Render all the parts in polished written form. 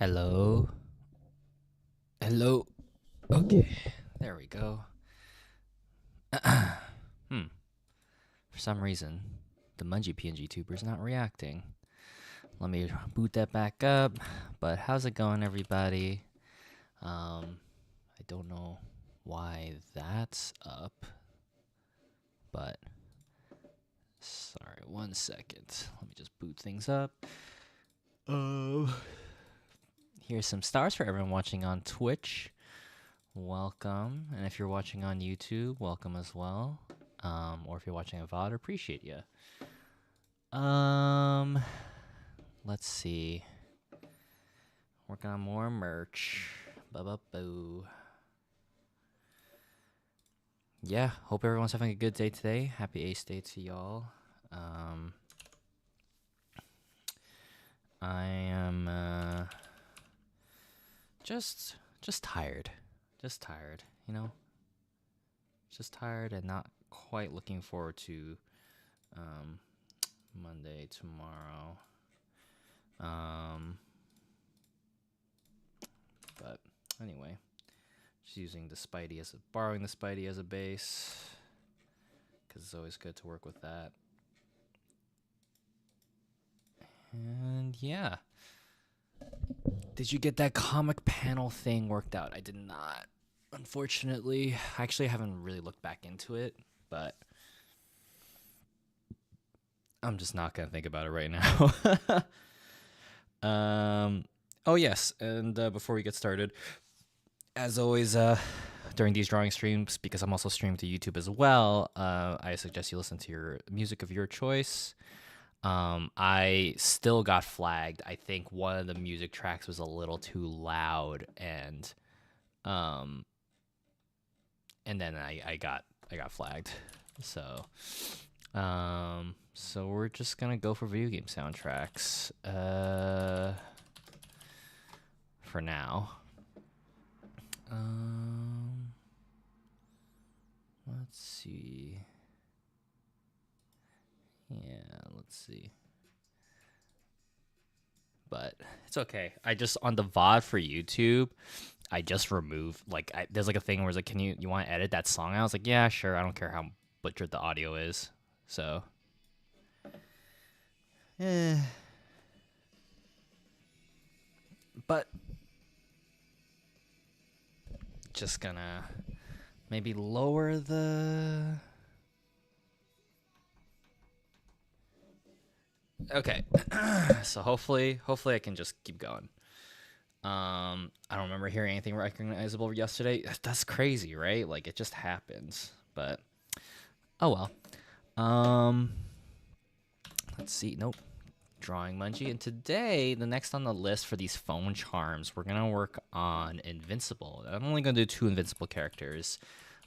Hello? Hello? Okay, there we go. Hmm. For some reason, the Mungie PNG tuber's not reacting. Let me boot that back up. But how's it going, everybody? I don't know why that's up, but sorry, 1 second. Let me just boot things up. Um, Here's some stars for everyone watching on Twitch. Welcome, and if you're watching on YouTube, welcome as well. Or if you're watching a VOD, appreciate you. Let's see. Working on more merch. Ba-ba-boo. Yeah, hope everyone's having a good day today. Happy Ace Day to y'all. I am just tired. Just tired, you know? Just tired and not quite looking forward to Monday tomorrow. But anyway, just using the Spidey borrowing the Spidey as a base, because it's always good to work with that. And yeah, did you get that comic panel thing worked out? I did not, unfortunately. I actually haven't really looked back into it, but I'm just not gonna think about it right now. Oh yes, and before we get started, as always, during these drawing streams, because I'm also streaming to YouTube as well, I suggest you listen to your music of your choice. I still got flagged. I think one of the music tracks was a little too loud, and then I got flagged. So we're just gonna go for video game soundtracks for now. Let's see. Yeah, let's see. But it's okay. I just on the VOD for YouTube, I just removed there's like a thing where it's like, can you want to edit that song? I was like, yeah, sure. I don't care how butchered the audio is. So, but just gonna maybe lower the. Okay, so hopefully I can just keep going. I don't remember hearing anything recognizable yesterday. That's crazy, right? Like it just happens. But oh well. Let's see. Nope. Drawing Mungie. And today, the next on the list for these phone charms, we're gonna work on Invincible. I'm only gonna do 2 Invincible characters.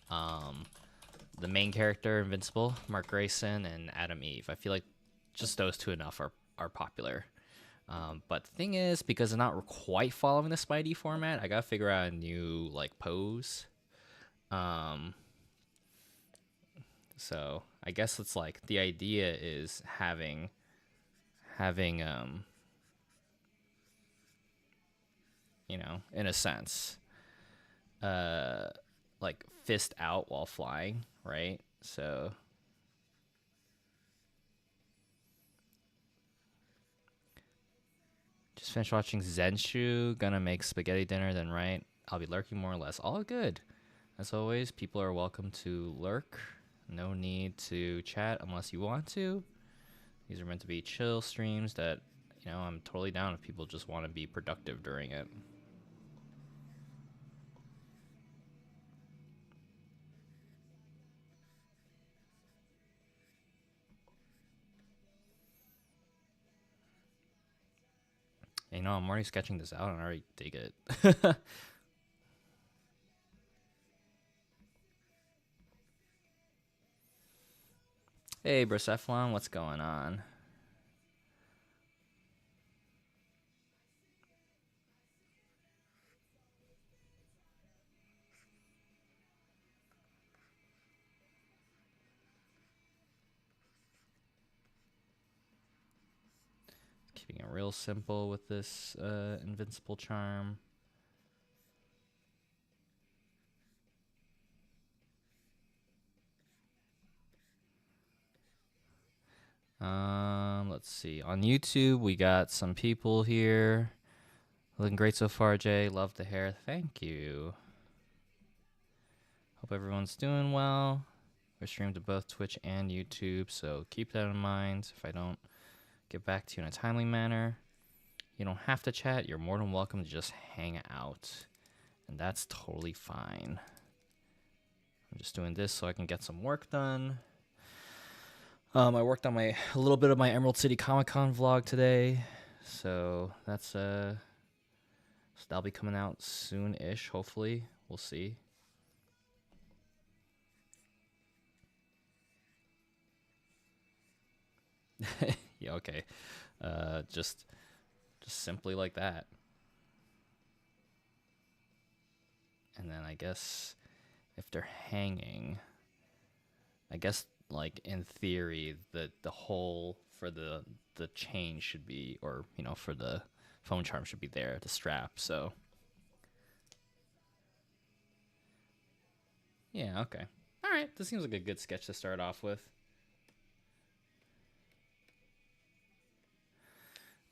The main character, Invincible, Mark Grayson, and Adam Eve. I feel like just those 2 enough are popular. But the thing is, because I'm not quite following the Spidey format, I gotta figure out a new pose. So I guess it's like the idea is having in a sense, like fist out while flying, right? So just finished watching Zenshu. Gonna make spaghetti dinner, then right. I'll be lurking more or less. All good. As always, people are welcome to lurk. No need to chat unless you want to. These are meant to be chill streams that, I'm totally down if people just want to be productive during it. I'm already sketching this out and I already dig it. Hey, Bricephalon, what's going on? being real simple with this invincible charm. Let's see. On YouTube, we got some people here. Looking great so far, Jay. Love the hair. Thank you. Hope everyone's doing well. We're streamed to both Twitch and YouTube, so keep that in mind. If I don't get back to you in a timely manner, you don't have to chat. You're more than welcome to just hang out, and that's totally fine. I'm just doing this so I can get some work done. I worked on a little bit of my Emerald City Comic Con vlog today, so that's so that'll be coming out soon-ish. Hopefully, we'll see. Yeah, okay. Just simply like that. And then I guess if they're hanging, I guess like in theory the hole for the chain should be, or you know, for the phone charm should be there, the strap. So yeah, okay. All right, this seems like a good sketch to start off with.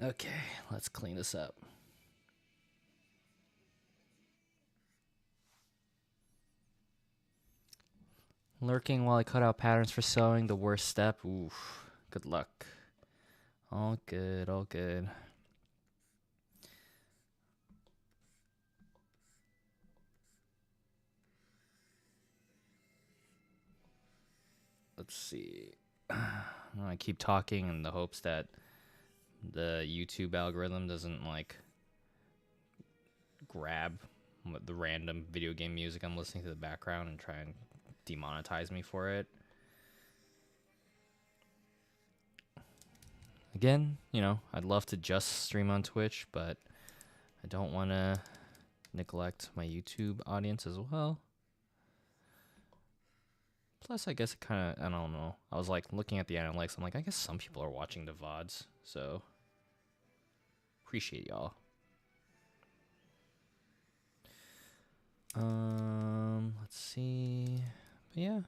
Okay, let's clean this up. Lurking while I cut out patterns for sewing, the worst step. Oof, good luck. All good, all good. Let's see. I keep talking in the hopes that the YouTube algorithm doesn't like grab the random video game music I'm listening to in the background and try and demonetize me for it. Again, you know, I'd love to just stream on Twitch, but I don't want to neglect my YouTube audience as well. Plus, I guess it kind of, I don't know. I was like looking at the analytics. I'm like, I guess some people are watching the VODs. So, appreciate y'all. Let's see. But yeah.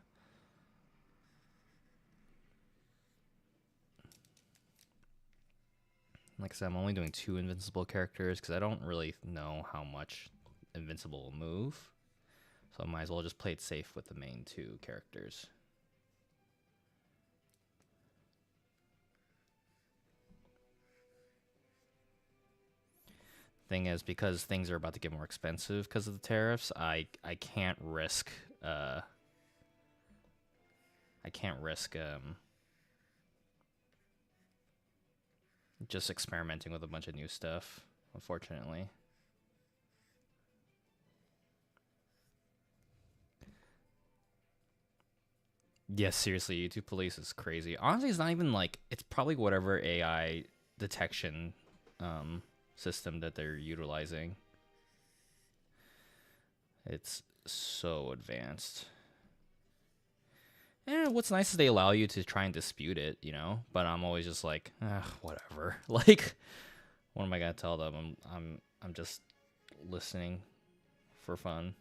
Like I said, I'm only doing 2 invincible characters because I don't really know how much invincible will move. So I might as well just play it safe with the main 2 characters. Thing is, because things are about to get more expensive because of the tariffs, I can't risk just experimenting with a bunch of new stuff, unfortunately. Yes, seriously, YouTube Police is crazy. Honestly, it's not even like, it's probably whatever AI detection system that they're utilizing. It's so advanced. And what's nice is they allow you to try and dispute it, you know? But I'm always just like, whatever. Like, what am I gonna tell them? I'm just listening for fun.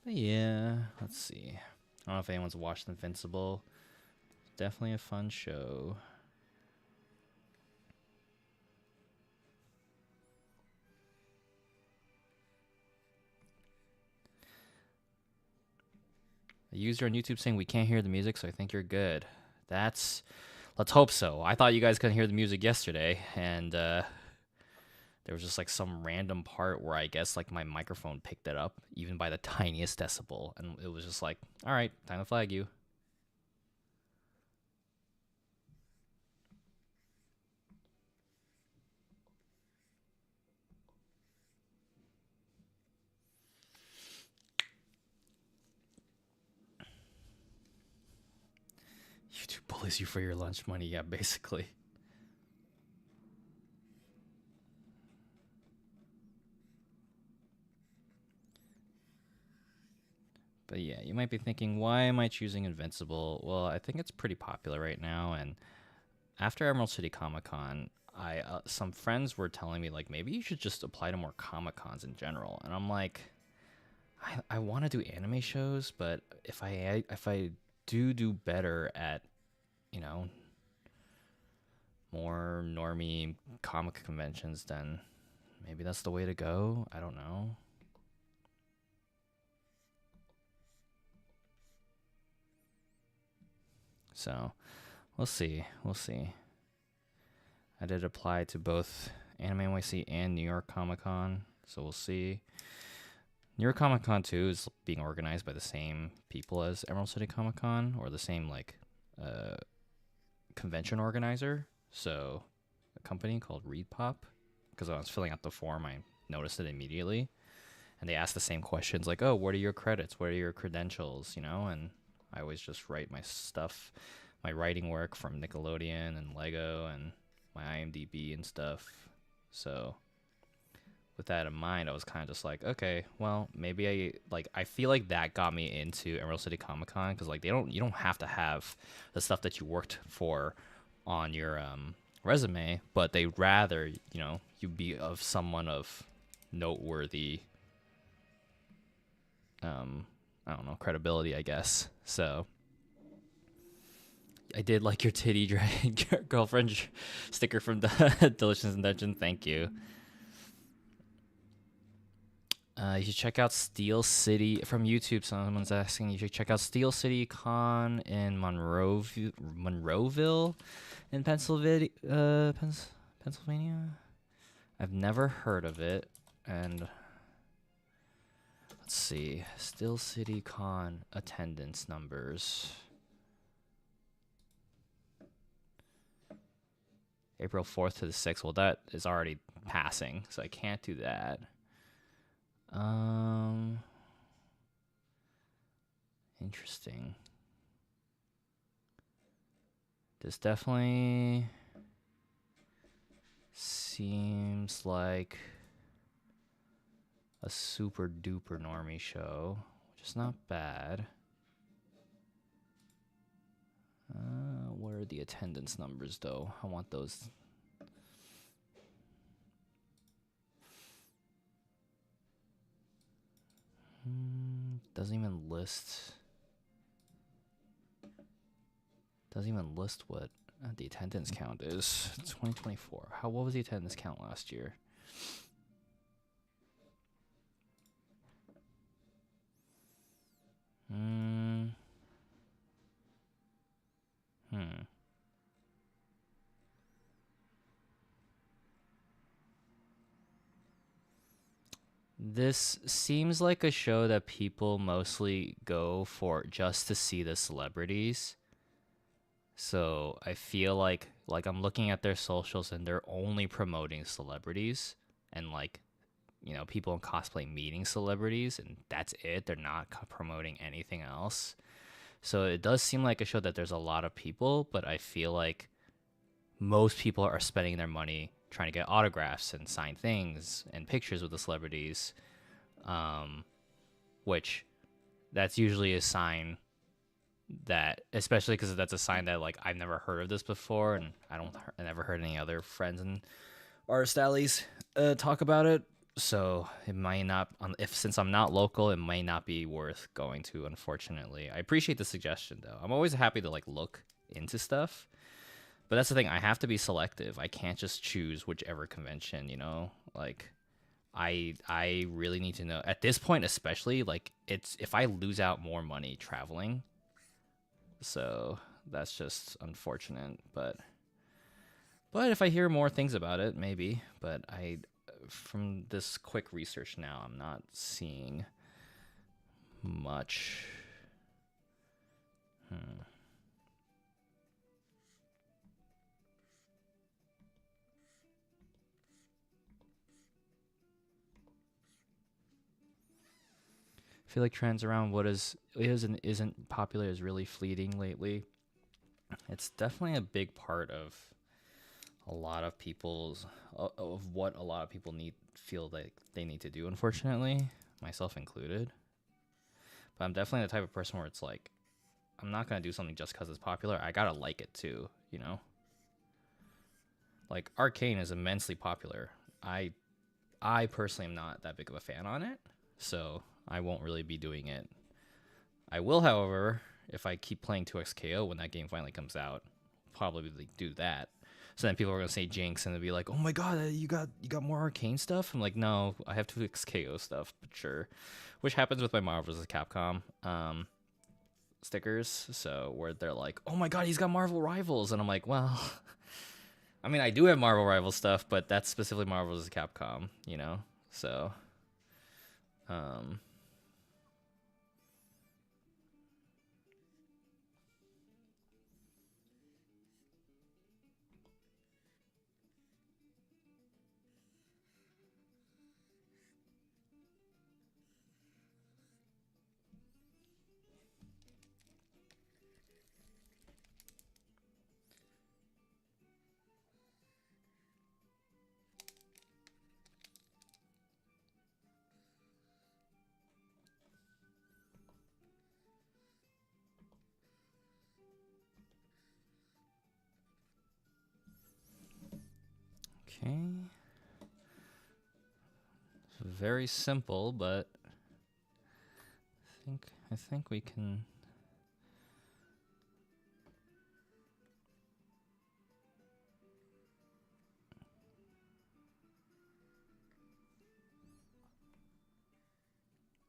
But yeah, let's see. I don't know if anyone's watched Invincible. Definitely a fun show. A user on YouTube saying we can't hear the music, so I think you're good. Let's hope so. I thought you guys couldn't hear the music yesterday, and there was just like some random part where I guess like my microphone picked it up, even by the tiniest decibel, and it was just like, all right, time to flag you. YouTube bullies you for your lunch money, yeah, basically. But yeah, you might be thinking, why am I choosing Invincible? Well, I think it's pretty popular right now, and after Emerald City Comic Con, I some friends were telling me like maybe you should just apply to more Comic Cons in general, and I'm like, I want to do anime shows, but if I do better at, you know, more normie comic conventions, then maybe that's the way to go. I don't know. So we'll see. We'll see. I did apply to both Anime NYC and New York Comic Con, so we'll see. New York Comic Con too is being organized by the same people as Emerald City Comic Con, or the same like uh, convention organizer. So a company called ReadPop. Because when I was filling out the form, I noticed it immediately, and they asked the same questions like, "Oh, what are your credits? What are your credentials?" You know, and I always just write my stuff, my writing work from Nickelodeon and Lego and my IMDb and stuff. So with that in mind, I was kind of just like, okay, well, maybe I feel like that got me into Emerald City Comic Con, because like you don't have to have the stuff that you worked for on your resume, but they rather, you be of someone of noteworthy I don't know, credibility, I guess. So I did like your titty drag girlfriend sticker from the Delicious Dungeon. Thank you. You should check out Steel City from YouTube. Someone's asking. You should check out Steel City Con in Monroeville in Pennsylvania. Pennsylvania. I've never heard of it, and let's see. Steel City Con attendance numbers. April 4th to the 6th. Well, that is already passing, so I can't do that. Interesting. This definitely seems like a super duper normie show, which is not bad. What are the attendance numbers though? I want those. Doesn't even list. Doesn't even list what the attendance count is. 2024. What was the attendance count last year? This seems like a show that people mostly go for just to see the celebrities. So I feel like I'm looking at their socials and they're only promoting celebrities, and like, people in cosplay meeting celebrities, and that's it. They're not promoting anything else. So it does seem like a show that there's a lot of people, but I feel like most people are spending their money trying to get autographs and sign things and pictures with the celebrities, which that's usually a sign that, especially because that's a sign that like I've never heard of this before, and I never heard any other friends and artist alleys talk about it. So it might not, if since I'm not local, it might not be worth going to. Unfortunately, I appreciate the suggestion though. I'm always happy to like look into stuff. But that's the thing. I have to be selective. I can't just choose whichever convention, Like, I really need to know at this point, especially like it's if I lose out more money traveling. So that's just unfortunate. But if I hear more things about it, maybe. But from this quick research now, I'm not seeing much. I feel like trends around what is and isn't popular is really fleeting lately. It's definitely a big part of a lot of people's of what a lot of people feel like they need to do. Unfortunately, myself included. But I'm definitely the type of person where it's like, I'm not gonna do something just because it's popular. I gotta like it too, you know? Like Arcane is immensely popular. I personally am not that big of a fan on it, so I won't really be doing it. I will, however, if I keep playing 2XKO when that game finally comes out, probably do that. So then people are gonna say Jinx and they'll be like, "Oh my god, you got more Arcane stuff?" I'm like, "No, I have 2XKO stuff, but sure." Which happens with my Marvel vs. Capcom stickers. So where they're like, "Oh my god, he's got Marvel Rivals," and I'm like, "Well." I mean, I do have Marvel Rival stuff, but that's specifically Marvel vs. Capcom, you know? So, um, okay. It's very simple, but I think we can.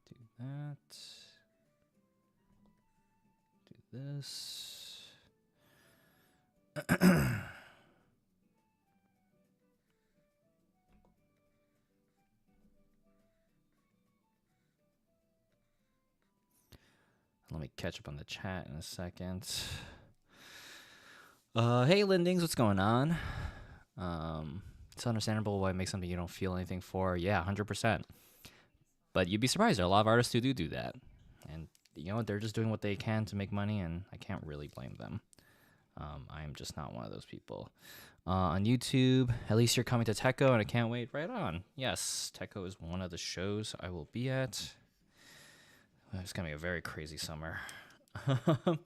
Do that. Do this. Let me catch up on the chat in a second. Hey Lindings, what's going on? It's understandable why make something you don't feel anything for. Yeah, 100%. But you'd be surprised. There are a lot of artists who do that, and you know they're just doing what they can to make money, and I can't really blame them. I am just not one of those people. On YouTube, at least you're coming to Techo, and I can't wait. Right on. Yes, Techo is one of the shows I will be at. It's gonna be a very crazy summer. I feel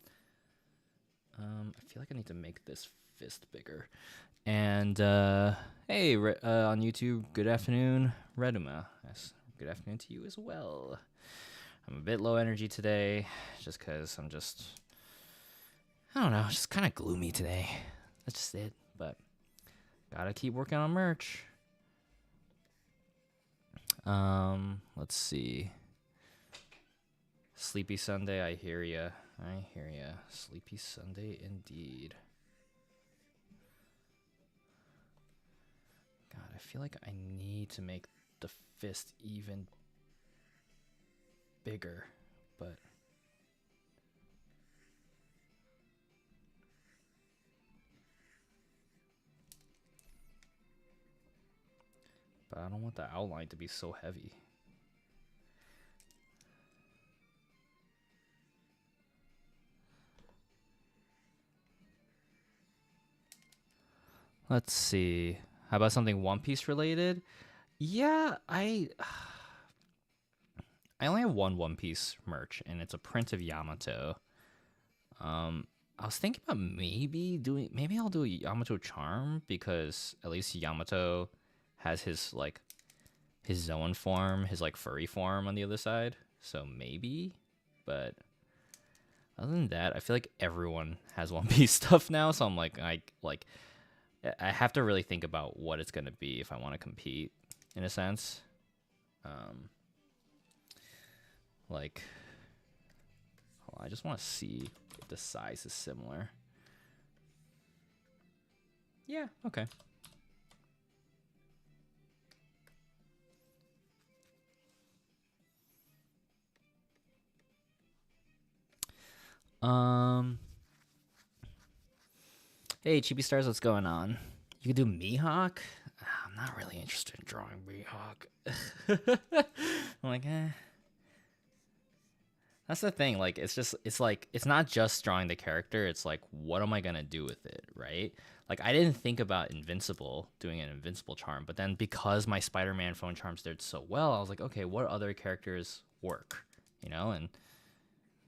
like I need to make this fist bigger. And hey, on YouTube, good afternoon, Reduma. Yes, good afternoon to you as well. I'm a bit low energy today, just because I don't know, just kind of gloomy today. That's just it. But gotta keep working on merch. Let's see. Sleepy Sunday, I hear ya. I hear ya. Sleepy Sunday indeed. God, I feel like I need to make the fist even bigger, but I don't want the outline to be so heavy. Let's see. How about something One Piece related? Yeah, I only have one Piece merch, and it's a print of Yamato. I was thinking about maybe I'll do a Yamato charm, because at least Yamato has his zone form, his like furry form on the other side. So maybe, but other than that, I feel like everyone has One Piece stuff now. So I'm like I have to really think about what it's gonna be if I want to compete, in a sense. Like, I just want to see if the size is similar. Yeah, okay. Hey, Chibi Stars, what's going on? You could do Mihawk? I'm not really interested in drawing Mihawk. I'm like, eh. That's the thing. Like, it's not just drawing the character. It's like, what am I gonna do with it, right? Like, I didn't think about doing an Invincible charm, but then because my Spider-Man phone charms did so well, I was like, okay, what other characters work, you know? And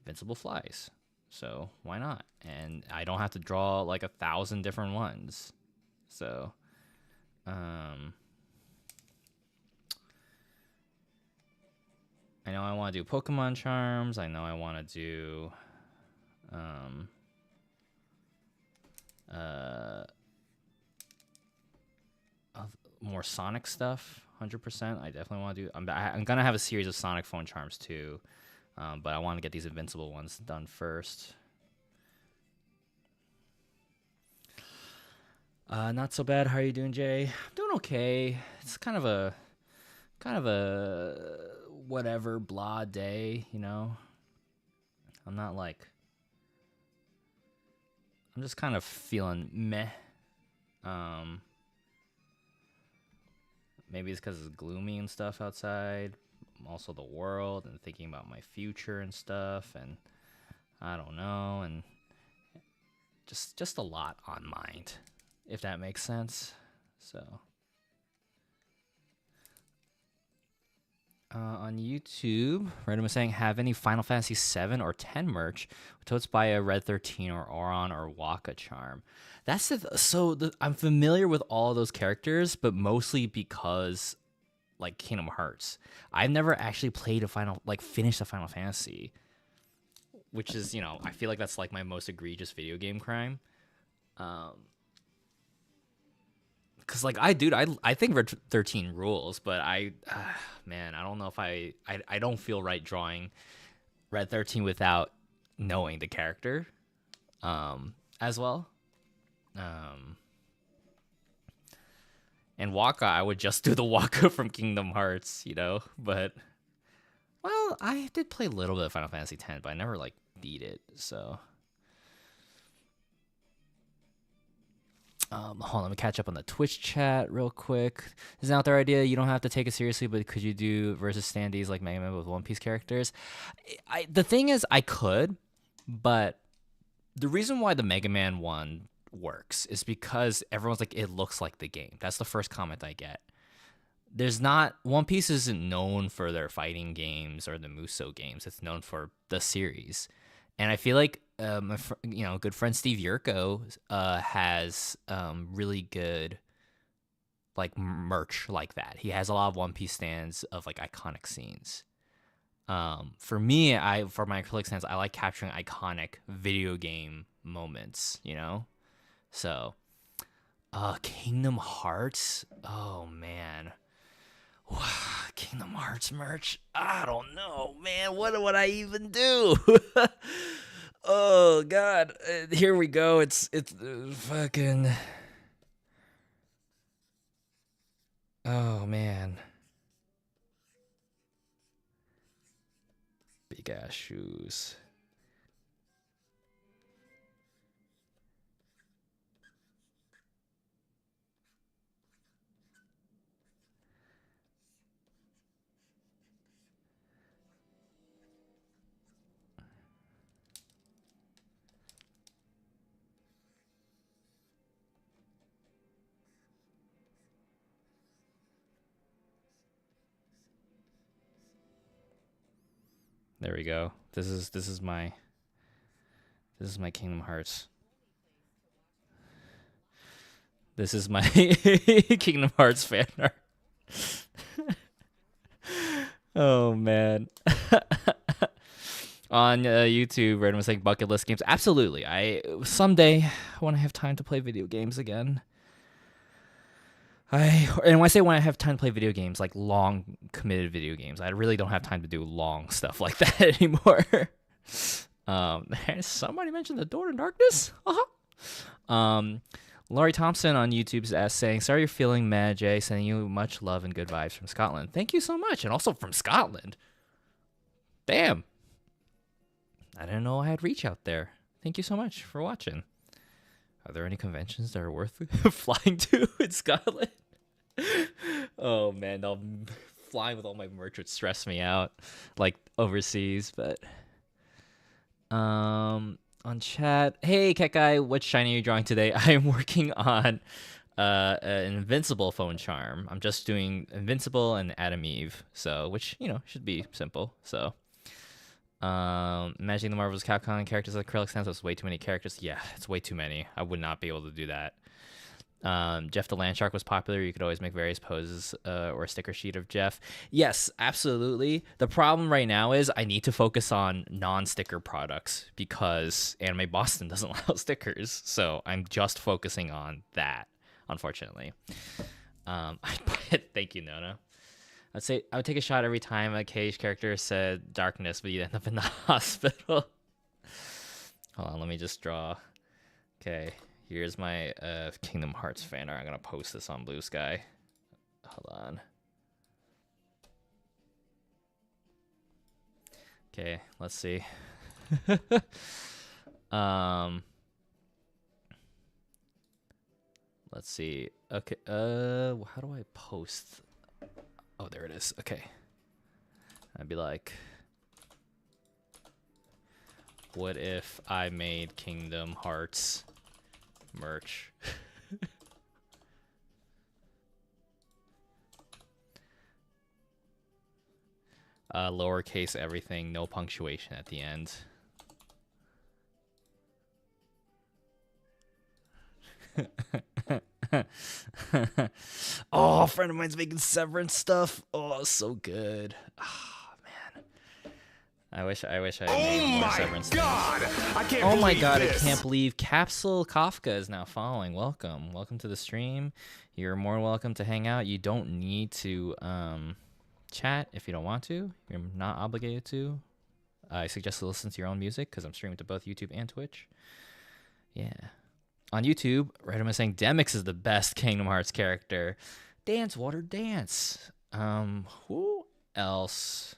invincible flies. So why not? And I don't have to draw like 1,000 different ones. So, I know I want to do Pokemon charms. I know I want to do, more Sonic stuff. 100%. I definitely want to do. I'm gonna have a series of Sonic phone charms too, but I want to get these invincible ones done first. Not so bad. How are you doing, Jay? I'm doing okay. It's kind of a whatever blah day, you know. I'm not like. I'm just kind of feeling meh. Maybe it's because it's gloomy and stuff outside. Also the world and thinking about my future and stuff, and I don't know, and just a lot on mind, if that makes sense. So on YouTube, Random was saying, have any Final Fantasy 7 or 10 merch? Totes buy a Red 13 or Auron or Waka charm. That's I'm familiar with all of those characters, but mostly because like Kingdom Hearts. I've never actually played finished a Final Fantasy, which is, I feel like that's like my most egregious video game crime. Cause like I think Red 13 rules, but man, I don't know if I don't feel right drawing Red 13 without knowing the character, as well. And Waka, I would just do the Waka from Kingdom Hearts, but well, I did play a little bit of Final Fantasy X, but I never like beat it, so. Hold on, let me catch up on the Twitch chat real quick. Isn't out their idea? You don't have to take it seriously, but could you do versus standees like Mega Man with One Piece characters? The thing is, I could, but the reason why the Mega Man one works is because everyone's like, it looks like the game. That's the first comment I get. One Piece isn't known for their fighting games or the Musou games. It's known for the series. And I feel like my good friend Steve Yurko has really good like merch like that. He has a lot of One Piece stands of like iconic scenes. For me, for my acrylic stands, I like capturing iconic video game moments. So Kingdom Hearts. Oh man. Kingdom Hearts merch. I don't know, man. What would I even do? Oh God, here we go. It's fucking. Oh man. Big ass shoes. There we go. This is my Kingdom Hearts. This is my Kingdom Hearts fan art. Oh man. On YouTube, Redden was saying bucket list games. Absolutely. Someday when I have time to play video games again. And when I say when I have time to play video games, like long committed video games, I really don't have time to do long stuff like that anymore. Somebody mentioned The Door to Darkness. Laurie Thompson on YouTube is saying, sorry you're feeling mad, Jay. Sending you much love and good vibes from Scotland. Thank you so much. And also from Scotland. Damn. I didn't know I had reach out there. Thank you so much for watching. Are there any conventions that are worth flying to in Scotland? Oh man, flying with all my merch would stress me out, like overseas. But on chat, hey Cat Guy, what shiny are you drawing today? I am working on an invincible phone charm. I'm just doing invincible and Adam Eve, so which should be simple. So Imagining the Marvel's Capcom characters as acrylic stamps was way too many characters. Yeah, it's way too many. I would not be able to do that. Jeff the Landshark was popular. You could always make various poses or a sticker sheet of Jeff. Yes, absolutely. The problem right now is I need to focus on non-sticker products because Anime Boston doesn't allow stickers. So I'm just focusing on that, unfortunately. Thank you, Nona. I'd say I would take a shot every time a Cage character said darkness, but you'd end up in the hospital. Hold on, let me just draw. Okay, here's my Kingdom Hearts fan art. I'm gonna post this on Blue Sky. Hold on. Okay, let's see. Let's see. Okay, how do I post? Oh, there it is. Okay. I'd be like, what if I made Kingdom Hearts merch? Lowercase everything, no punctuation at the end. Oh, a friend of mine's making Severance stuff. Oh, so good. Oh, man. I wish I made more Severance things. I can't Oh my believe god, this. I can't believe Capsule Kafka is now following. Welcome to the stream. You're more welcome to hang out. You don't need to chat if you don't want to. You're not obligated to. I suggest to listen to your own music because I'm streaming to both YouTube and Twitch. Yeah. On YouTube, right, I'm saying Demix is the best Kingdom Hearts character. Dance, Water, Dance. Who else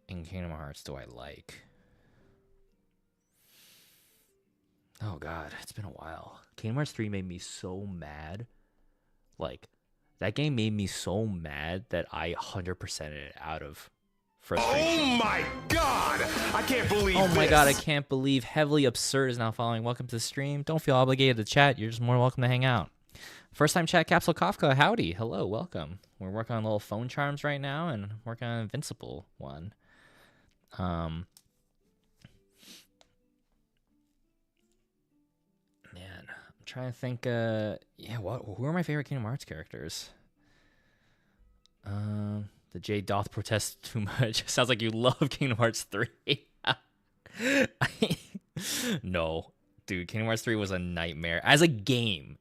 in Kingdom Hearts do I like? Oh god, it's been a while. Kingdom Hearts 3 made me so mad. Like, that game made me so mad that I 100%ed it out of frustration. Oh my god! I can't believe Oh my this. god, I can't believe Heavily Absurd is now following. Welcome to the stream. Don't feel obligated to chat. You're just more welcome to hang out. First time chat, Capsule Kafka. Howdy. Hello, welcome. We're working on little phone charms right now and working on Invincible one. Man, I'm trying to think, who are my favorite Kingdom Hearts characters? The J doth protest too much. Sounds like you love Kingdom Hearts 3. No, dude, Kingdom Hearts 3 was a nightmare. As a game,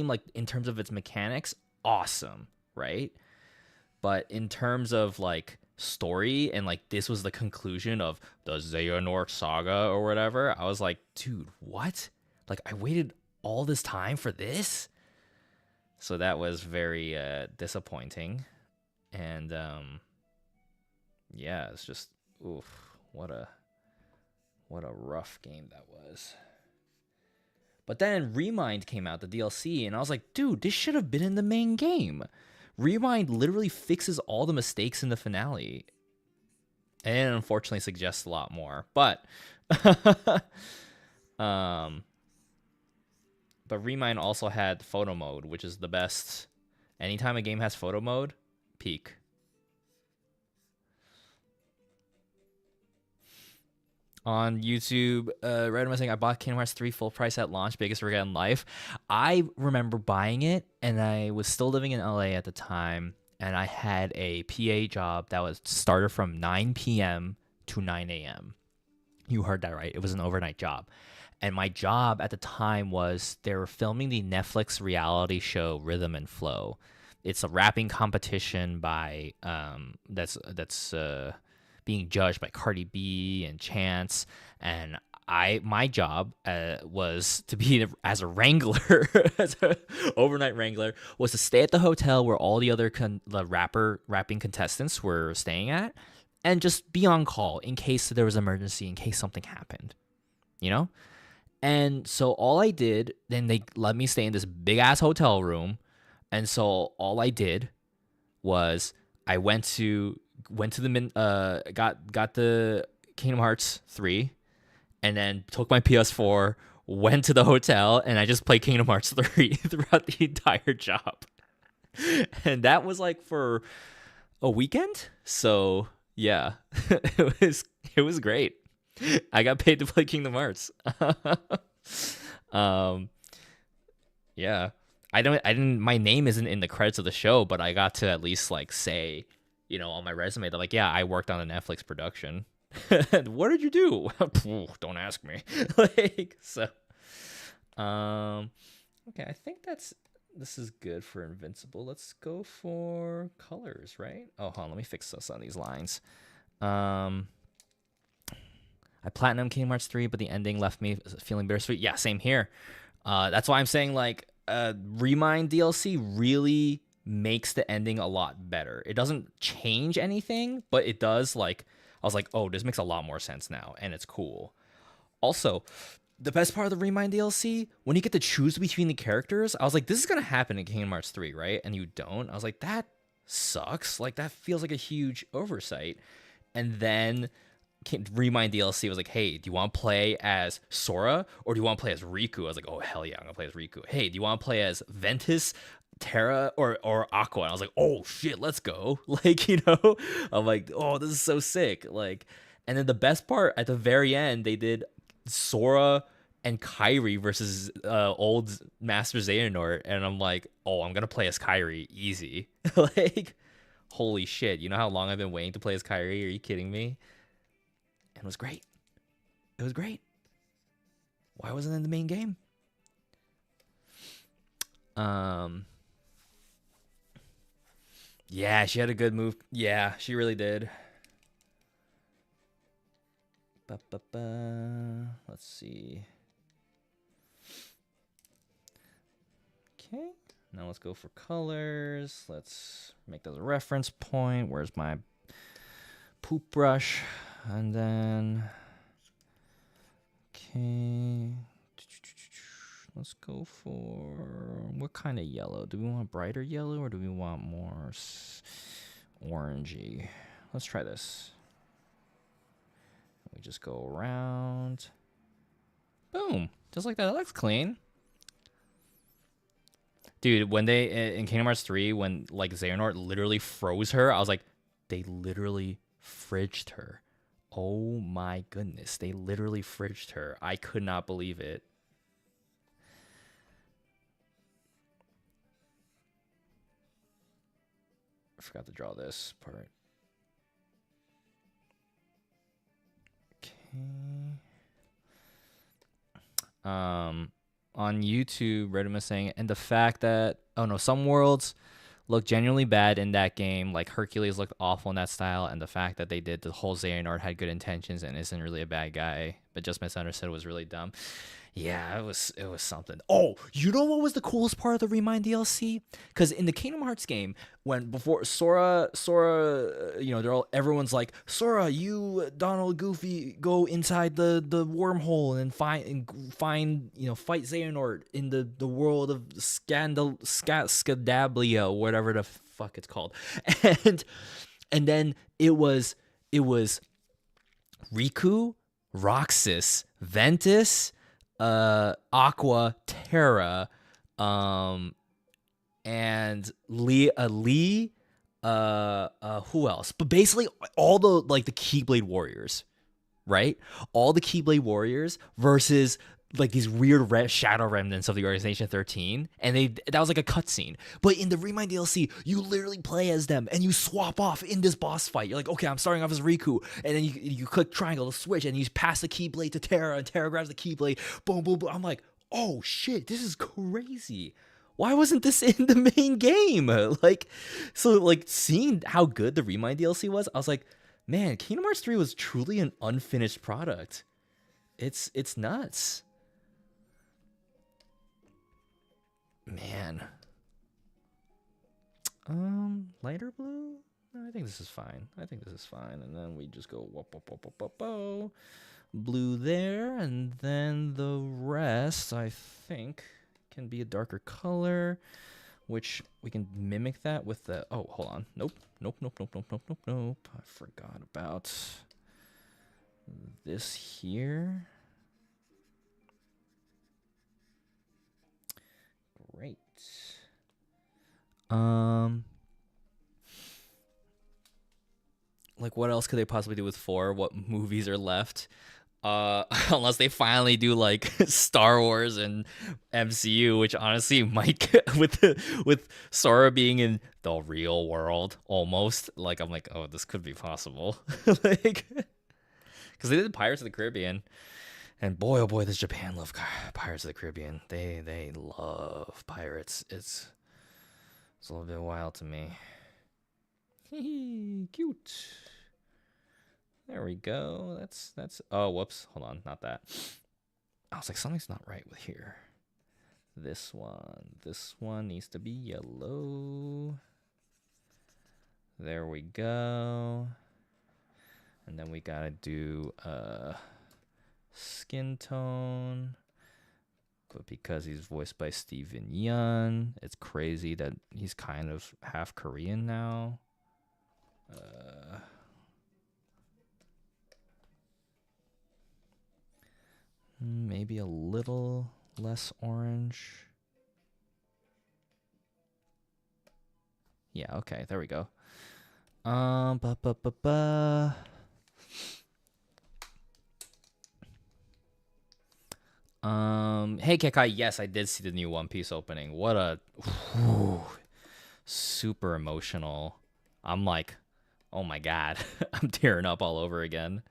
like in terms of its mechanics, awesome, right? But in terms of like story and like this was the conclusion of the Xehanort saga or whatever, I was like, dude, what? Like I waited all this time for this? So that was very disappointing. And yeah, it's just oof, what a rough game that was. But then Remind came out, the DLC, and I was like, dude, this should have been in the main game. Remind literally fixes all the mistakes in the finale. And it unfortunately suggests a lot more. But but Remind also had photo mode, which is the best. Anytime a game has photo mode, peak. On YouTube, right am I saying I bought Kingdom Hearts 3 full price at launch, biggest regret in life. I remember buying it, and I was still living in LA at the time, and I had a PA job that was started from 9 p.m. to 9 a.m. You heard that right. It was an overnight job. And my job at the time was they were filming the Netflix reality show Rhythm and Flow. It's a rapping competition by that's being judged by Cardi B and Chance, and my job was to be as a wrangler, as an overnight wrangler, was to stay at the hotel where all the other rapping contestants were staying at, and just be on call in case there was an emergency, in case something happened, you know. And so all I did, then they let me stay in this big ass hotel room. And so all I did was I went to the got the Kingdom Hearts 3, and then took my PS4, went to the hotel, and I just played Kingdom Hearts 3 throughout the entire job. And that was like for a weekend. So Yeah, it was great. I got paid to play Kingdom Hearts. um, yeah, I didn't. My name isn't in the credits of the show, but I got to at least like say, on my resume that like, yeah, I worked on a Netflix production. What did you do? Don't ask me. Like so. Um, okay, I think this is good for Invincible. Let's go for colors, right? Oh, hold on, let me fix this on these lines. Um, I platinum Kingdom Hearts 3, but the ending left me feeling bittersweet. Yeah, same here. That's why I'm saying like Remind DLC really makes the ending a lot better. It doesn't change anything, but it does like I was like, oh, this makes a lot more sense now, and it's cool. Also, the best part of the Remind DLC, when you get to choose between the characters, I was like, this is gonna happen in Kingdom Hearts 3, right? And you don't. I was like, that sucks. Like that feels like a huge oversight. And then Remind DLC was like, hey, do you want to play as Sora or do you want to play as Riku? I was like, oh hell yeah, I'm gonna play as Riku. Hey, do you want to play as Ventus, Terra, or Aqua? And I was like, oh shit, let's go. Like, I'm like, oh, this is so sick. Like, and then the best part at the very end, they did Sora and Kairi versus old Master Xehanort, and I'm like, oh, I'm gonna play as Kairi, easy. Like, holy shit, you know how long I've been waiting to play as Kairi? Are you kidding me? And it was great. It was great. Why wasn't it in the main game? Yeah, she had a good move. Yeah, she really did. Let's see. Okay, now let's go for colors. Let's make that a reference point. Where's my poop brush? And then, okay, let's go for what kind of yellow? Do we want brighter yellow or do we want more orangey? Let's try this. We just go around. Boom. Just like that. That looks clean. Dude, when they, in Kingdom Hearts 3, when like Xehanort literally froze her, I was like, they literally fridged her. Oh my goodness. They literally fridged her. I could not believe it. I forgot to draw this part. Okay. On YouTube, Reddit was saying, and the fact that some worlds look genuinely bad in that game, like Hercules looked awful in that style, and the fact that they did the whole Xehanort had good intentions and isn't really a bad guy, but just misunderstood was really dumb. Yeah, it was something. Oh, you know what was the coolest part of the Remind DLC? Because in the Kingdom Hearts game, before Sora, everyone's like, Sora, you, Donald, Goofy, go inside the wormhole and fight Xehanort in the world of Scadablia, whatever the fuck it's called, and then it was Riku, Roxas, Ventus, Aqua, Terra, and Lee, who else? But basically all the Keyblade warriors, right? All the Keyblade warriors versus like these weird shadow remnants of the Organization 13, and that was like a cutscene. But in the Remind DLC, you literally play as them and you swap off in this boss fight. You're like, okay, I'm starting off as Riku, and then you click triangle to switch, and you pass the Keyblade to Terra, and Terra grabs the Keyblade. Boom, boom, boom. I'm like, oh shit, this is crazy. Why wasn't this in the main game? Seeing how good the Remind DLC was, I was like, man, Kingdom Hearts 3 was truly an unfinished product. It's nuts. Man. Lighter blue? No, I think this is fine. And then we just go blue there, and then the rest, I think, can be a darker color, which we can mimic that with the... Oh, hold on. Nope. I forgot about this here. Great. Like, what else could they possibly do with 4? What movies are left? Unless they finally do like Star Wars and MCU, which honestly might get, with Sora being in the real world almost. Like, I'm like, oh, this could be possible. Like, because they did Pirates of the Caribbean, and boy, oh boy, does Japan love Pirates of the Caribbean. They love pirates. It's a little bit wild to me. Cute. There we go. That's. Oh, whoops. Hold on, not that. I was like, something's not right with here. This one needs to be yellow. There we go. And then we gotta do skin tone. But because he's voiced by Steven Yeun, it's crazy that he's kind of half Korean now. Maybe a little less orange. Yeah, okay, there we go. Hey Kekai, yes, I did see the new One Piece opening. What a super emotional. I'm like, oh my god, I'm tearing up all over again.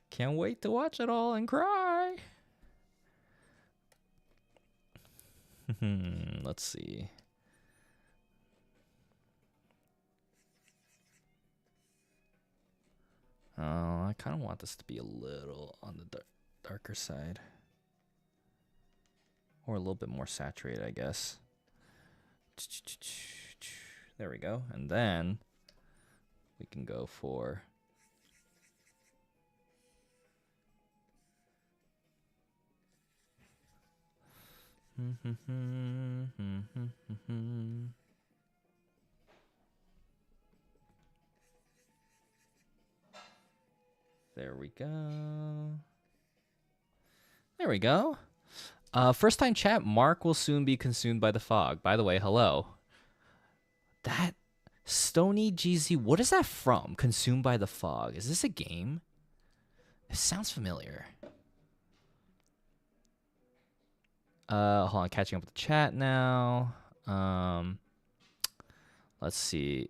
Can't wait to watch it all and cry. Let's see. Oh, I kind of want this to be a little on the darker side. Or a little bit more saturated, I guess. There we go. And then we can go for... There we go. There we go. First time chat, Mark will soon be consumed by the fog. By the way, hello. That Stony GZ, what is that from? Consumed by the fog. Is this a game? It sounds familiar. Hold on, catching up with the chat now. Let's see.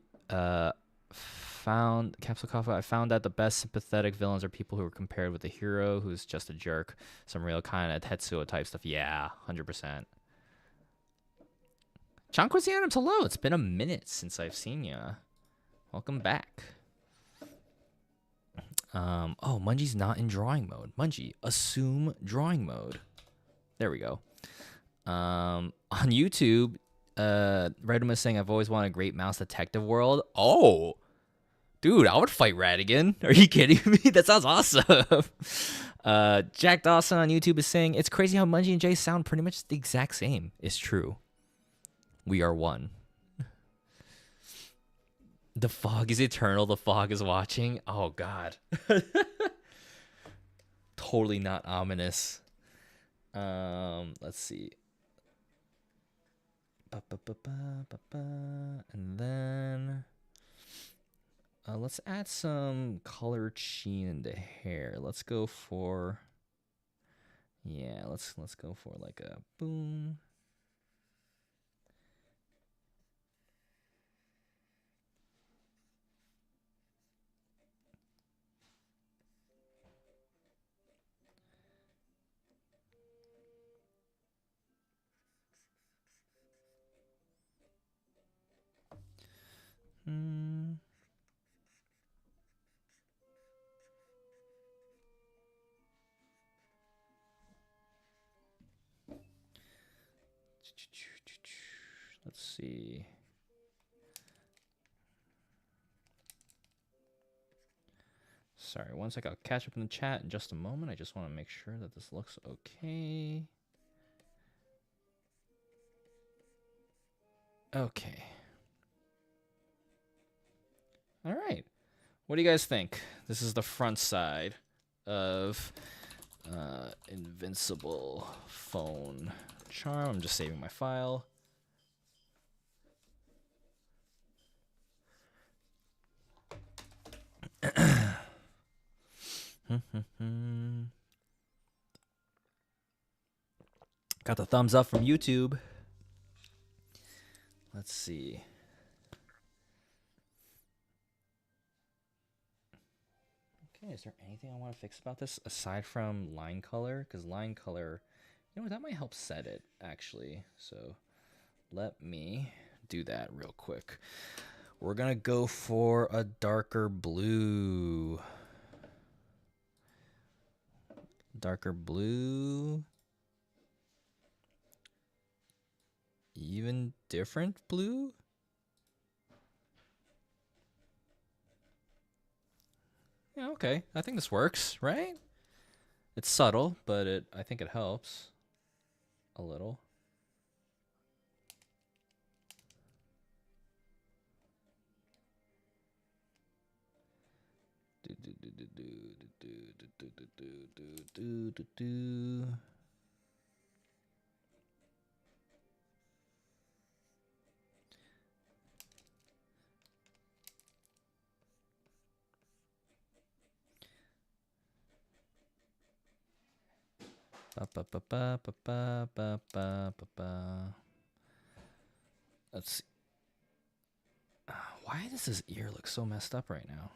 Found Capsule Coffee. I found that the best sympathetic villains are people who are compared with a hero who's just a jerk. Some real kind of Tetsuo type stuff. Yeah, 100%. John Quincy Adams, hello. It's been a minute since I've seen ya. Welcome back. Oh, Mungie's not in drawing mode. Mungie, assume drawing mode. There we go. On YouTube, Redum is saying, I've always wanted a great mouse detective world. Oh, dude, I would fight Radigan. Are you kidding me? That sounds awesome. Jack Dawson on YouTube is saying, it's crazy how Mungie and Jay sound pretty much the exact same. It's true. We are one. The fog is eternal. The fog is watching. Oh, God. Totally not ominous. Let's see. And then let's add some color sheen into hair. Let's go for, yeah, let's go for like a boom. Let's see. Sorry, one sec. I'll catch up in the chat in just a moment. I just want to make sure that this looks okay. Okay. All right. What do you guys think? This is the front side of Invincible Phone Charm. I'm just saving my file. Got the thumbs up from YouTube. Let's see. Okay, is there anything I want to fix about this aside from line color? Because line color, you know what, that might help set it, actually. So let me do that real quick. We're going to go for a darker blue. Darker blue. Even different blue? Yeah, okay. I think this works, right? It's subtle, but I think it helps a little. Let's see. Why does his ear look so messed up right now?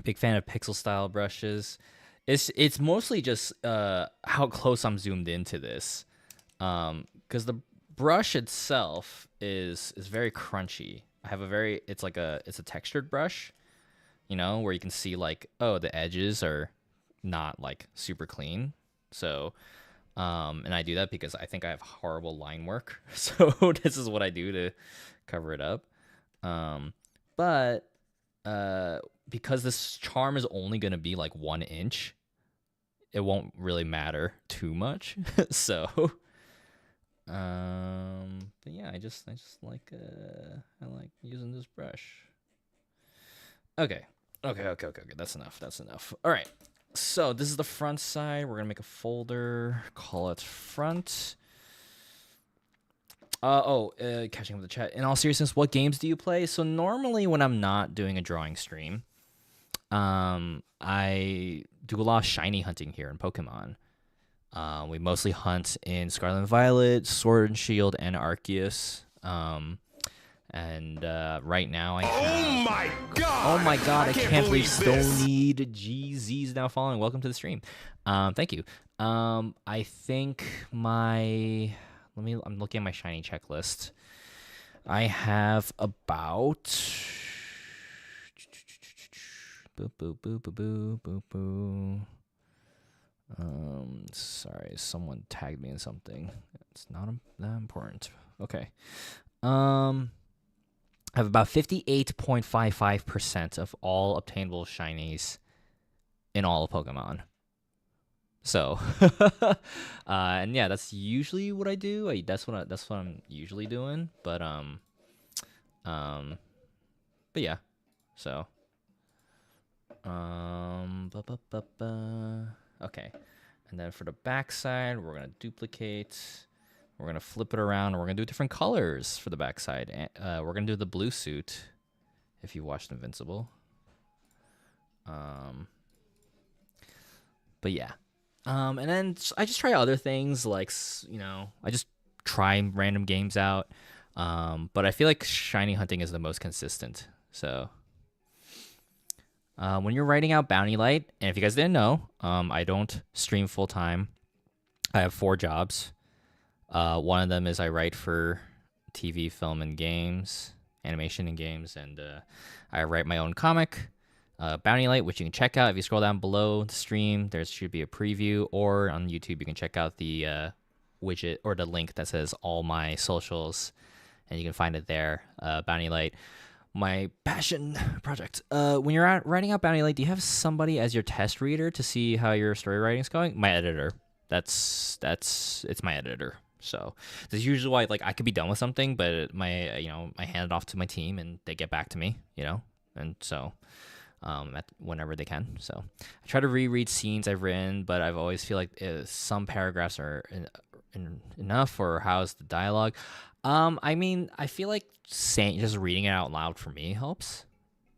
Big fan of pixel style brushes. It's mostly just how close I'm zoomed into this, because the brush itself is very crunchy. I have it's a textured brush, you know, where you can see like, oh, the edges are not like super clean. So and I do that because I think I have horrible line work. So this is what I do to cover it up. But because this charm is only going to be like 1 inch, it won't really matter too much. So but yeah, I just like I like using this brush. Okay. That's enough. All right. So this is the front side. We're gonna make a folder, call it front. Catching up with the chat. In all seriousness, what games do you play? So normally when I'm not doing a drawing stream, I do a lot of shiny hunting here in Pokemon. We mostly hunt in Scarlet and Violet, Sword and Shield, and Arceus. And right now I have... Oh my god! I can't believe Stoney GZ's now following. Welcome to the stream. Thank you. I think I'm looking at my shiny checklist. I have about sorry, someone tagged me in something. It's not that important. Okay. I have about 58.55% of all obtainable shinies in all of Pokemon. So, and yeah, that's usually what I do. That's what I'm usually doing. But yeah. So, okay. And then for the back side, we're gonna duplicate. We're gonna flip it around, and we're gonna do different colors for the back side. We're gonna do the blue suit. If you watched Invincible. But yeah. And then I just try other things, like, you know, I just try random games out. But I feel like shiny hunting is the most consistent. So when you're writing out Bounty Light, and if you guys didn't know, I don't stream full time. I have 4 jobs. One of them is I write for TV, film, and games, animation and games, and I write my own comic. Bounty Light, which you can check out if you scroll down below the stream. There should be a preview, or on YouTube you can check out the widget or the link that says all my socials, and you can find it there. Bounty Light, my passion project. When you're writing out Bounty Light, do you have somebody as your test reader to see how your story writing is going? My editor. It's my editor. So this is usually why, like, I could be done with something, but I hand it off to my team and they get back to me, you know, and so. Whenever they can. So I try to reread scenes I've written, but I've always feel like some paragraphs are enough, or how's the dialogue. I mean, I feel like saying just reading it out loud for me helps.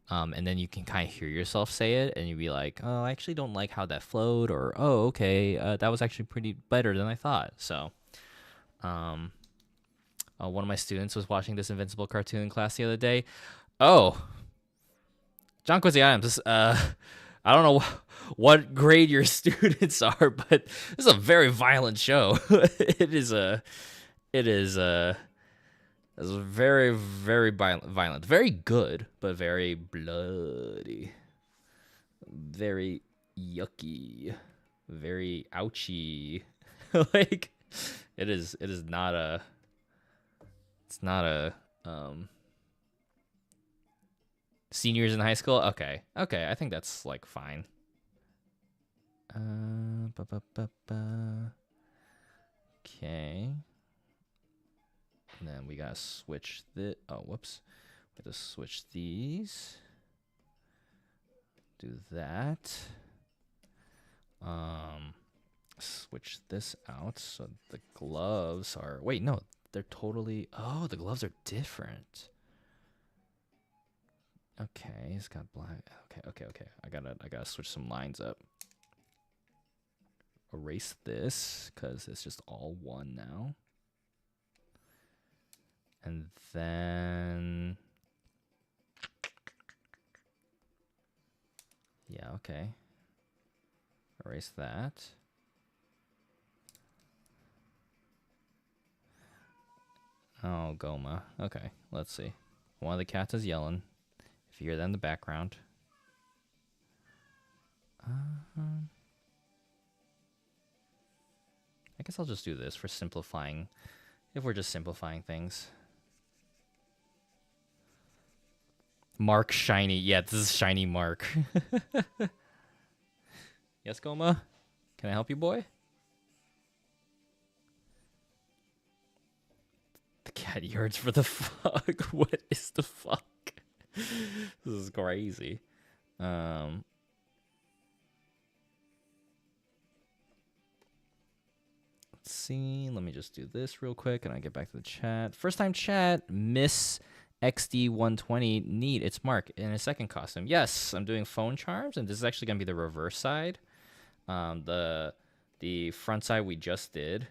And then you can kind of hear yourself say it, and you'd be like, "Oh, I actually don't like how that flowed," or "Oh, okay, that was actually pretty better than I thought." So, um, one of my students was watching this Invincible cartoon in class the other day. Oh, John Quincy Adams. I don't know what grade your students are, but this is a very violent show. it is a. It is a. It's very, very violent. Very good, but very bloody. Very yucky. Very ouchy. Like it is not a it's not a seniors in high school. Okay. Okay, I think that's like fine. Ba, ba, ba, ba. Okay. And then we gotta switch the. Oh, whoops. We have to switch these. Do that. Switch this out so the gloves are. Wait, no, they're totally. Oh, the gloves are different. Okay, it's got black. Okay. I gotta switch some lines up. Erase this because it's just all one now. And then, yeah, okay. Erase that. Oh, Goma. Okay, let's see. One of the cats is yelling. If you hear that in the background. I guess I'll just do this for simplifying. If we're just simplifying things. Mark Shiny. Yeah, this is Shiny Mark. Yes, Goma? Can I help you, boy? The cat yearns for the fuck. What is the fuck? This is crazy. Let's see. Let me just do this real quick and I get back to the chat. First time chat, Miss XD120. Neat. It's Mark in a second costume. Yes, I'm doing phone charms, and this is actually gonna be the reverse side. The front side we just did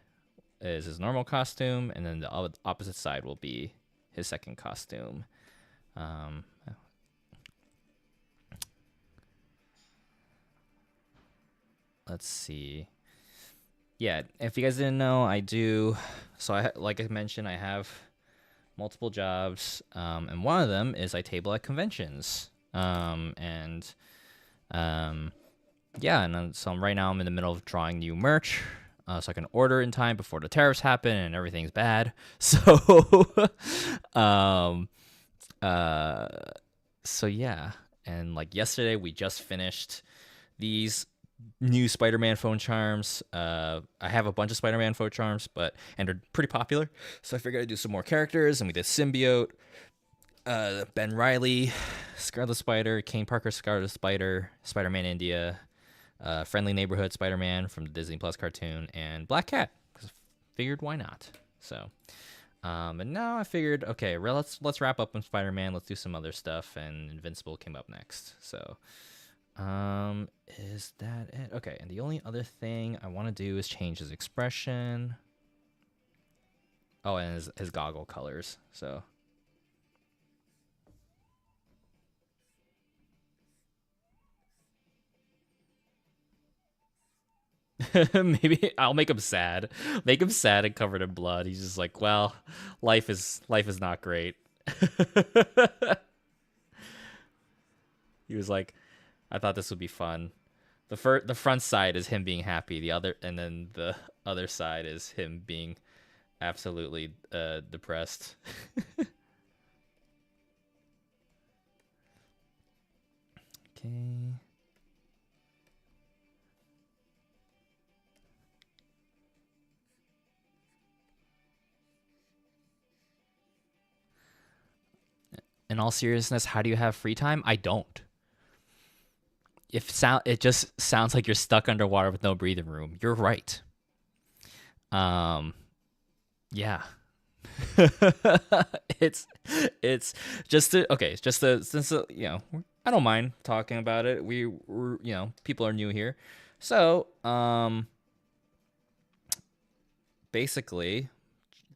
is his normal costume, and then the opposite side will be his second costume. Let's see. Yeah, if you guys didn't know, I do. So like I mentioned, I have multiple jobs, and one of them is I table at conventions. Yeah, and so right now I'm in the middle of drawing new merch, so I can order in time before the tariffs happen and everything's bad. So, so yeah, and like yesterday we just finished these new Spider-Man phone charms. I have a bunch of Spider-Man phone charms, and they're pretty popular. So I figured I'd do some more characters, and we did Symbiote, Ben Reilly, Scarlet Spider, Kane Parker, Scarlet Spider, Spider-Man India, Friendly Neighborhood Spider-Man from the Disney Plus cartoon, and Black Cat. Because I figured why not. So, and now I figured, okay, let's wrap up on Spider-Man. Let's do some other stuff, and Invincible came up next. So, is that it? Okay, and the only other thing I want to do is change his expression. Oh, and his goggle colors. So. Maybe I'll make him sad. Make him sad and covered in blood. He's just like, well, life is not great. He was like, I thought this would be fun. The front side is him being happy. And then the other side is him being absolutely depressed. Okay. In all seriousness, how do you have free time? I don't. It just sounds like you're stuck underwater with no breathing room. You're right. Yeah. it's just to, okay, it's just to, since I don't mind talking about it. We're people are new here, so basically,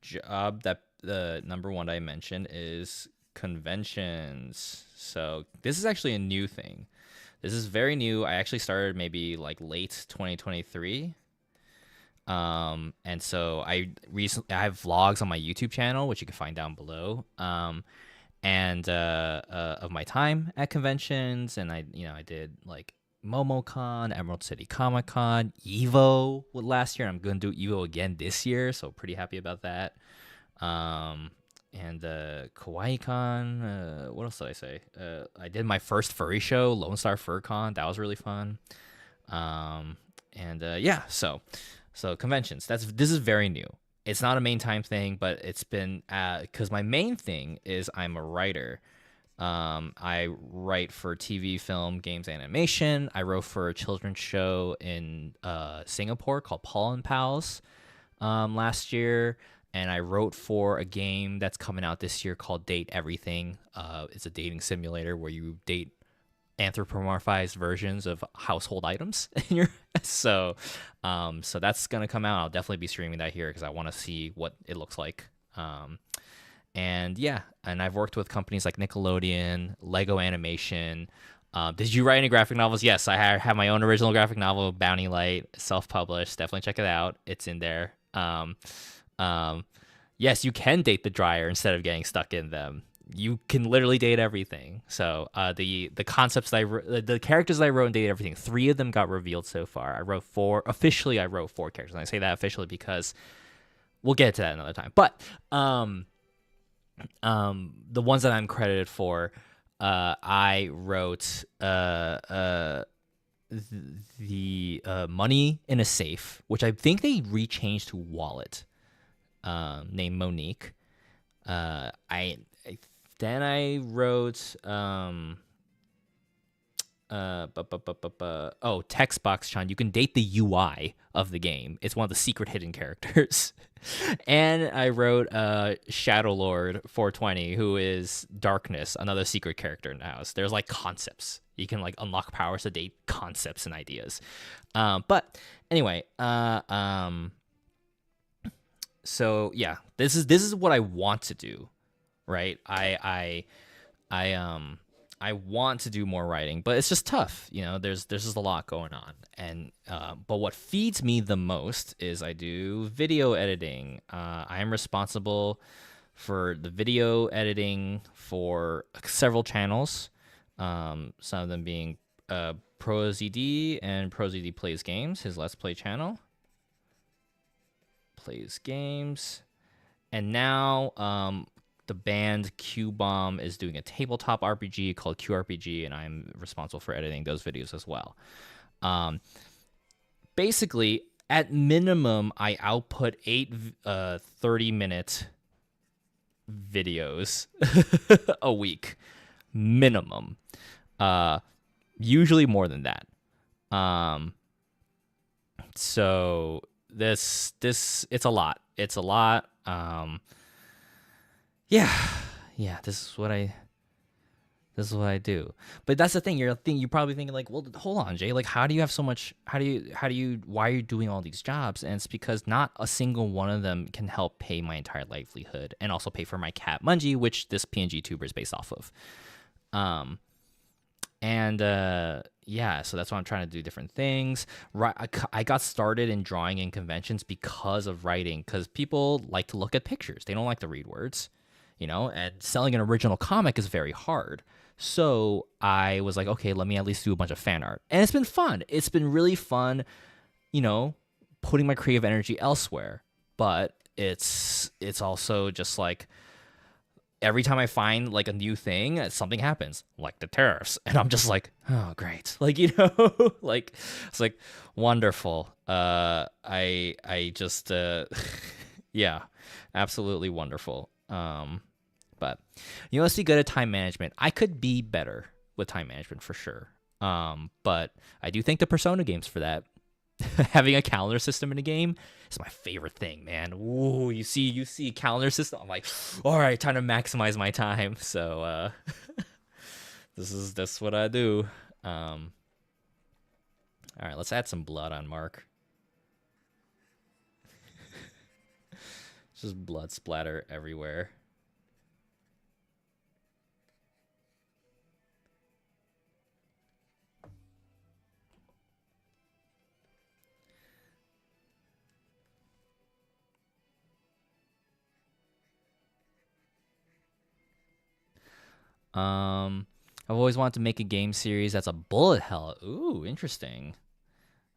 job that the number one I mentioned is conventions. So this is actually a new thing. This is very new. I actually started maybe like late 2023. And so I have vlogs on my YouTube channel, which you can find down below. And of my time at conventions, and I did like MomoCon, Emerald City Comic Con, Evo last year, and I'm gonna do Evo again this year, so pretty happy about that. And Kawaii Con, what else did I say? I did my first furry show, Lone Star Fur Con. That was really fun. And yeah, so conventions. This is very new. It's not a main time thing, but it's been because my main thing is I'm a writer. I write for TV, film, games, animation. I wrote for a children's show in Singapore called Paul and Pals last year. And I wrote for a game that's coming out this year called Date Everything. It's a dating simulator where you date anthropomorphized versions of household items in your so that's gonna come out. I'll definitely be streaming that here because I want to see what it looks like. And yeah, and I've worked with companies like Nickelodeon, Lego Animation. Did you write any graphic novels? Yes, I have my own original graphic novel, Bounty Light, self-published. Definitely check it out. It's in there. Yes, you can date the dryer instead of getting stuck in them. You can literally date everything. So the concepts the characters that I wrote in Date Everything, 3 of them got revealed so far. I wrote 4 characters, and I say that officially because we'll get to that another time. But the ones that I'm credited for, I wrote the Money in a Safe, which I think they rechanged to Wallet, named Monique. Then I wrote Text Box Chan. You can date the UI of the game. It's one of the secret hidden characters. And I wrote Shadow Lord 420, who is Darkness, another secret character in the house. There's like concepts. You can like unlock powers to date concepts and ideas. But anyway, so yeah, this is what I want to do, right? I want to do more writing, but it's just tough. There's just a lot going on. And but what feeds me the most is I do video editing. I am responsible for the video editing for several channels. Some of them being ProZD and ProZD Plays Games, his Let's Play channel. Plays games. And now the band Q Bomb is doing a tabletop RPG called QRPG, and I'm responsible for editing those videos as well. Basically, at minimum, I output 8 30-minute videos a week. Minimum. Usually more than that. So this it's a lot. It's a lot. Yeah, this is what I do. But that's the thing. You're probably thinking like, well, hold on, Jay. Like, how do you have so much? Why are you doing all these jobs? And it's because not a single one of them can help pay my entire livelihood and also pay for my cat Mungie, which this PNG tuber is based off of. Yeah, so that's why I'm trying to do different things. I got started in drawing in conventions because of writing, because people like to look at pictures. They don't like to read words, and selling an original comic is very hard. So I was like, okay, let me at least do a bunch of fan art. And it's been fun. It's been really fun, putting my creative energy elsewhere. But it's also just like, every time I find like a new thing, something happens, like the tariffs, and I'm just like, oh great, like like it's like wonderful. I just yeah, absolutely wonderful. But let's be good at time management. I could be better with time management for sure. But I do thank the Persona games for that. having a calendar system in a game is my favorite thing, man. Ooh, you see calendar system. I'm like, all right, time to maximize my time. So that's what I do. All right, let's add some blood on Mark. Just blood splatter everywhere. I've always wanted to make a game series that's a bullet hell. Ooh, interesting.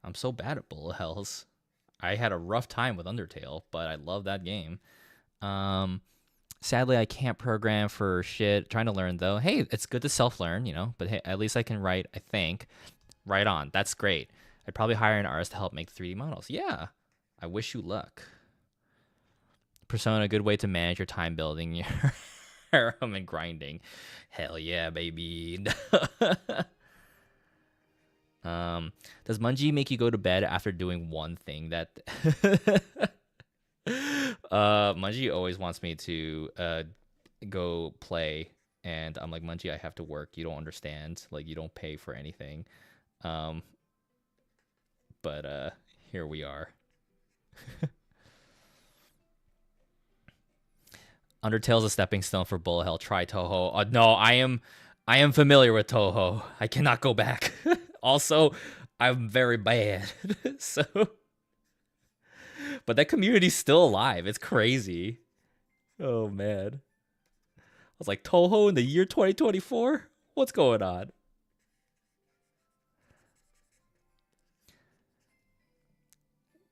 I'm so bad at bullet hells. I had a rough time with Undertale, but I love that game. Sadly, I can't program for shit. Trying to learn though. Hey, it's good to self-learn, you know. But hey, at least I can write. I think. Right on. That's great. I'd probably hire an artist to help make 3D models. Yeah. I wish you luck. Persona, a good way to manage your time building your harem and grinding. Hell yeah, baby. Does Mungie make you go to bed after doing one thing that Mungie always wants me to go play, and I'm like, Mungie, I have to work. You don't understand. Like, you don't pay for anything. But here we are. Undertale's a stepping stone for bullet hell. Try Touhou. No, I am familiar with Touhou. I cannot go back. Also, I'm very bad. So, but that community's still alive. It's crazy. Oh man. I was like, Touhou in the year 2024? What's going on?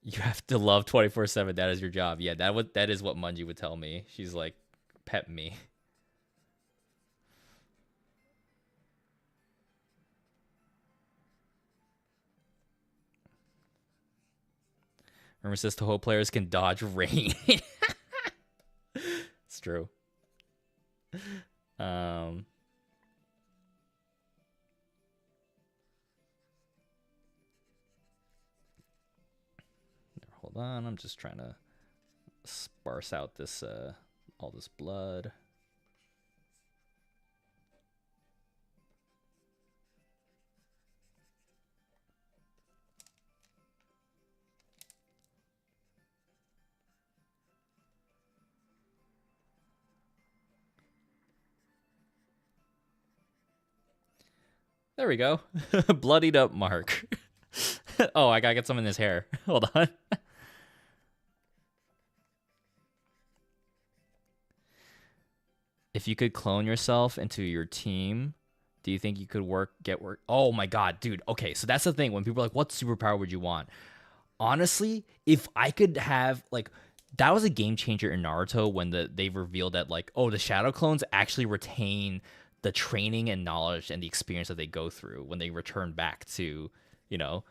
You have to love 24/7. That is your job. Yeah, that is what Mungie would tell me. She's like, pep me. Remember, says Touhou players can dodge rain. It's true. Hold on, I'm just trying to sparse out this all this blood. There we go. Bloodied up Mark. Oh, I gotta get some in his hair. Hold on. If you could clone yourself into your team, do you think you could get work? Oh my god, dude. Okay, so that's the thing. When people are like, what superpower would you want? Honestly, if I could have, like, that was a game changer in Naruto when they revealed that, like, oh, the shadow clones actually retain the training and knowledge and the experience that they go through when they return back to, you know,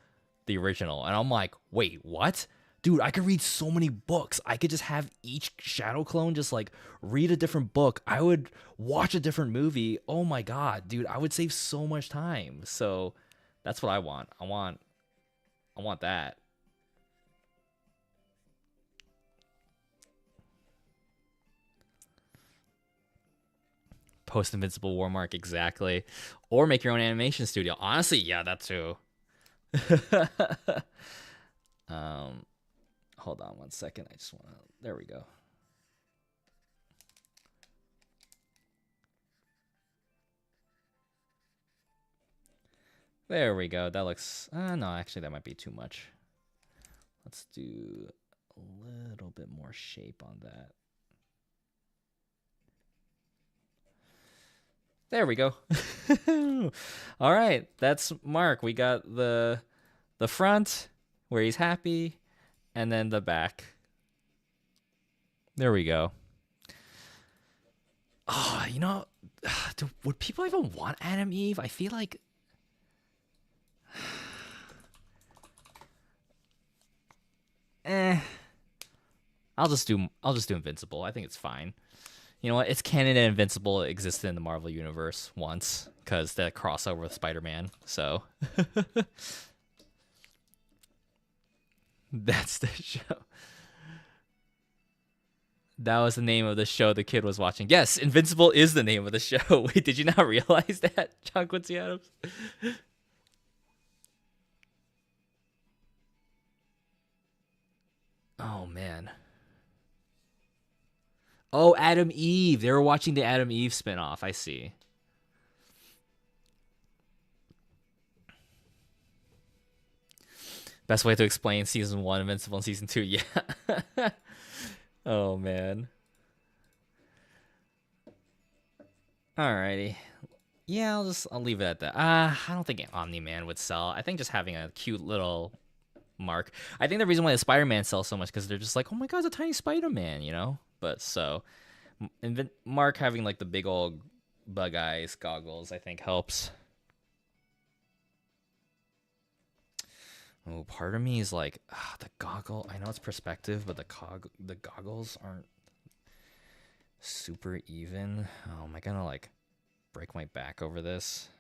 the original. And I'm like, wait, what? Dude, I could read so many books. I could just have each shadow clone just like read a different book. I would watch a different movie. Oh my god, dude, I would save so much time. So that's what I want. I want that. Post Invincible War Mark, exactly. Or make your own animation studio. Honestly, yeah, that too. Hold on one second. I just want to. There we go. There we go. That looks. No, actually, that might be too much. Let's do a little bit more shape on that. There we go. All right, that's Mark. We got the front where he's happy, and then the back. There we go. Oh, you know, would people even want Adam Eve? I feel like I'll just do Invincible. I think it's fine. You know what? It's canon that Invincible existed in the Marvel Universe once because that crossover with Spider-Man. So That's the show. That was the name of the show the kid was watching. Yes, Invincible is the name of the show. Wait, did you not realize that, John Quincy Adams? Oh, man. Oh, Adam Eve. They were watching the Adam Eve spinoff. I see. Best way to explain season 1 Invincible and season 2. Yeah. Oh, man. Alrighty. Yeah, I'll leave it at that. I don't think Omni-Man would sell. I think just having a cute little Mark. I think the reason why the Spider-Man sells so much because they're just like, oh my god, it's a tiny Spider-Man, you know? But so, and Mark having like the big old bug eyes goggles, I think helps. Oh, part of me is like, the goggle. I know it's perspective, but the goggles aren't super even. Oh, am I gonna like break my back over this?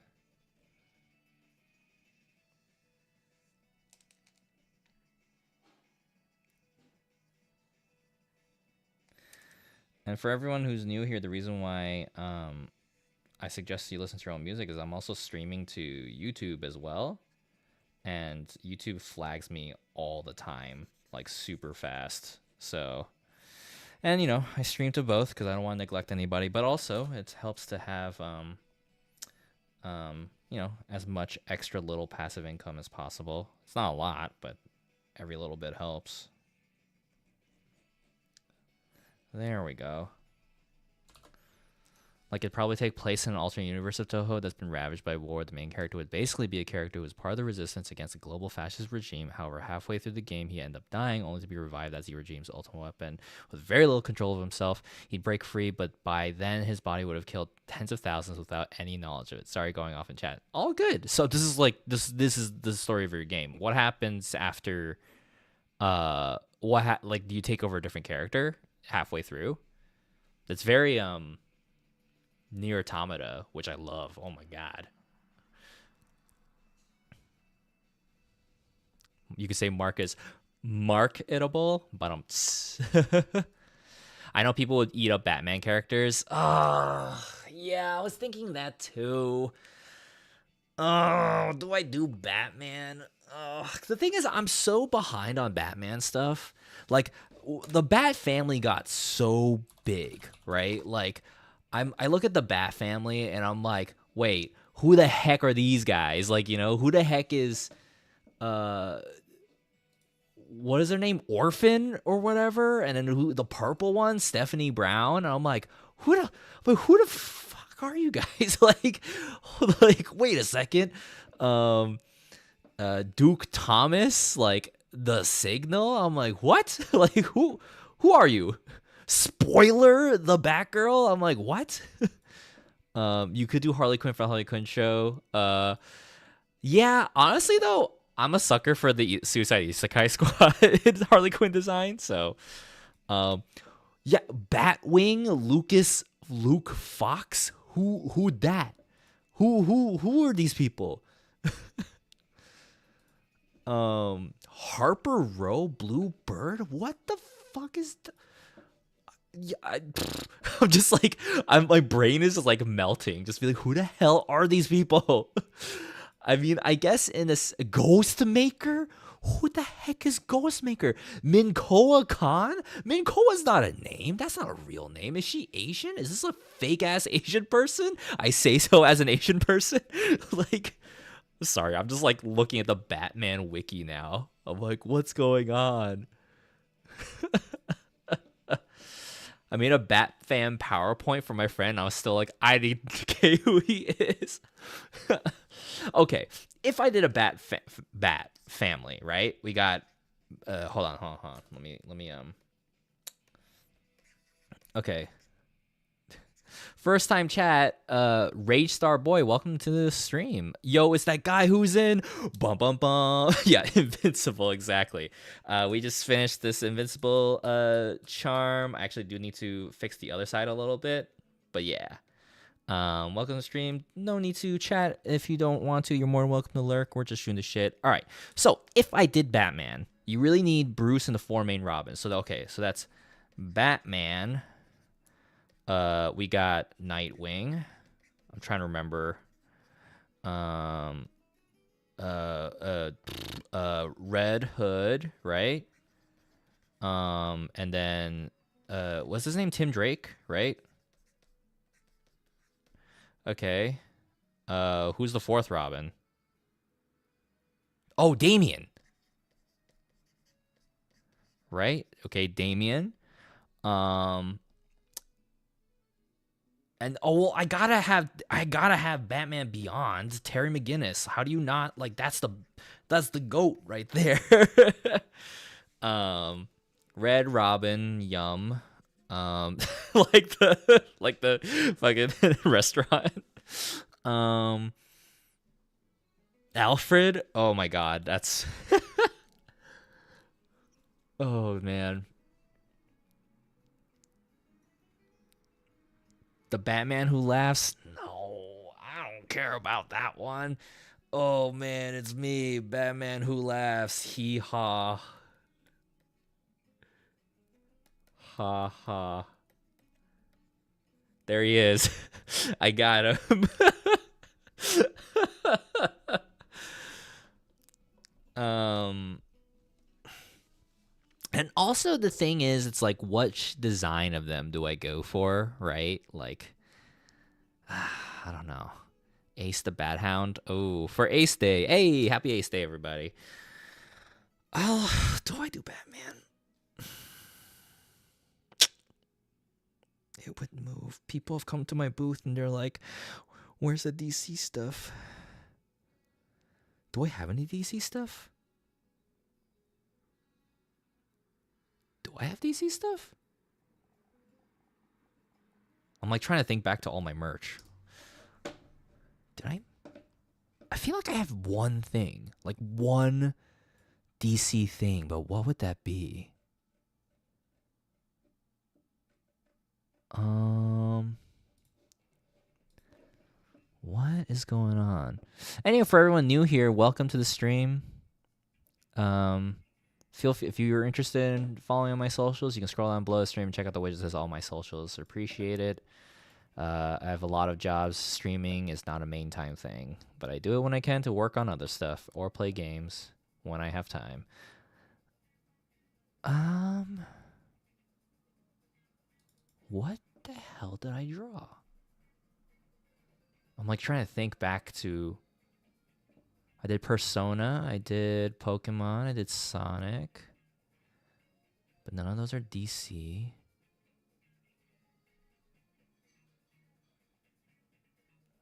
And for everyone who's new here, the reason why I suggest you listen to your own music is I'm also streaming to YouTube as well. And YouTube flags me all the time, like super fast. So, and you know, I stream to both because I don't want to neglect anybody, but also it helps to have, you know, as much extra little passive income as possible. It's not a lot, but every little bit helps. There we go. Like, it'd probably take place in an alternate universe of Toho that's been ravaged by war. The main character would basically be a character who was part of the resistance against a global fascist regime. However, halfway through the game, he ended up dying, only to be revived as the regime's ultimate weapon. With very little control of himself, he'd break free, but by then, his body would have killed tens of thousands without any knowledge of it. Sorry, going off in chat. All good. So this is like, this is the story of your game. What happens after, like, do you take over a different character halfway through? It's very, Nier Automata, which I love. Oh my god. You could say Mark is marketable, but I know people would eat up Batman characters. Oh, yeah, I was thinking that too. Oh, do I do Batman? The thing is, I'm so behind on Batman stuff. Like, the Bat family got so big, right? Like, I look at the Bat family and I'm like, wait, who the heck are these guys? Like, you know, who the heck is, what is their name? Orphan or whatever? And then the purple one, Stephanie Brown. And I'm like, who the fuck are you guys? like, wait a second. Duke Thomas, like the Signal. I'm like, what? Like, who are you? Spoiler, the Batgirl. I'm like, what? You could do Harley Quinn for the Harley Quinn show. Yeah, honestly though, I'm a sucker for the Suicide Isekai Squad Harley Quinn design. So, yeah, Batwing, Luke Fox. Who that? Who are these people? Harper Row, Blue Bird. What the fuck is? Yeah, I'm just like, my brain is just like melting. Just be like, who the hell are these people? I mean, I guess in this Ghostmaker. Who the heck is Ghostmaker? Minkoa Khan? Minkoa's not a name. That's not a real name. Is she Asian? Is this a fake ass Asian person? I say so as an Asian person. Like, sorry, I'm just like looking at the Batman wiki now. I'm like, what's going on? I made a Bat fan PowerPoint for my friend. And I was still like, I need to get who he is. Okay, if I did a Bat family, right? We got. Hold on. Let me. Okay. First time chat. Rage Star Boy, welcome to the stream. Yo, it's that guy who's in bum bum bum. Yeah, Invincible, exactly. We just finished this Invincible charm. I actually do need to fix the other side a little bit, but yeah. Welcome to the stream. No need to chat if you don't want to. You're more than welcome to lurk. We're just shooting the shit. All right. So if I did Batman, You really need Bruce and the 4 main Robins. So okay, so that's Batman. We got Nightwing. I'm trying to remember. Red Hood, right? And then what's his name? Tim Drake, right? Okay. Who's the 4th Robin? Oh, Damian. Right? Okay, Damian. And oh well, I gotta have Batman Beyond, Terry McGinnis. How do you not like that's the GOAT right there. Red Robin, yum. Like the fucking restaurant. Alfred, oh my god, that's oh man. The Batman Who Laughs? No, I don't care about that one. Oh man, it's me, Batman Who Laughs. Hee haw. Ha ha. There he is. I got him. And also the thing is, it's like, which design of them do I go for, right? Like, I don't know. Ace the Bat Hound. Oh, for Ace Day. Hey, happy Ace Day, everybody. Do I do Batman? It would move. People have come to my booth and they're like, where's the DC stuff? Do I have any DC stuff? Do I have DC stuff? I'm like trying to think back to all my merch. Did I? I feel like I have one thing, like one DC thing, but what would that be? What is going on? Anyway, for everyone new here, welcome to the stream. If you're interested in following on my socials, you can scroll down below the stream and check out the widget that says all my socials. Appreciate it. I have a lot of jobs. Streaming is not a main time thing, but I do it when I can to work on other stuff or play games when I have time. What the hell did I draw? I'm like trying to think back to. I did Persona, I did Pokemon, I did Sonic, but none of those are DC.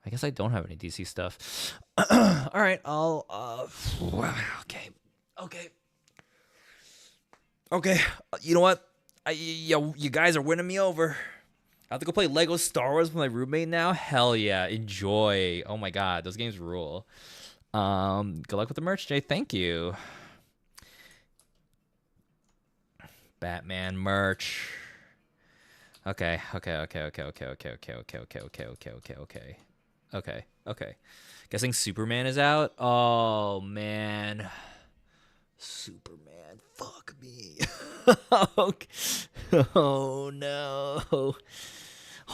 I guess I don't have any DC stuff. All right, I'll okay. You know what? You guys are winning me over. I have to go play Lego Star Wars with my roommate now. Hell yeah, enjoy. Oh my god, those games rule. Good luck with the merch, Jay. Thank you. Batman merch. Okay. Guessing Superman is out. Oh man, Superman. Fuck me. Oh no. Hold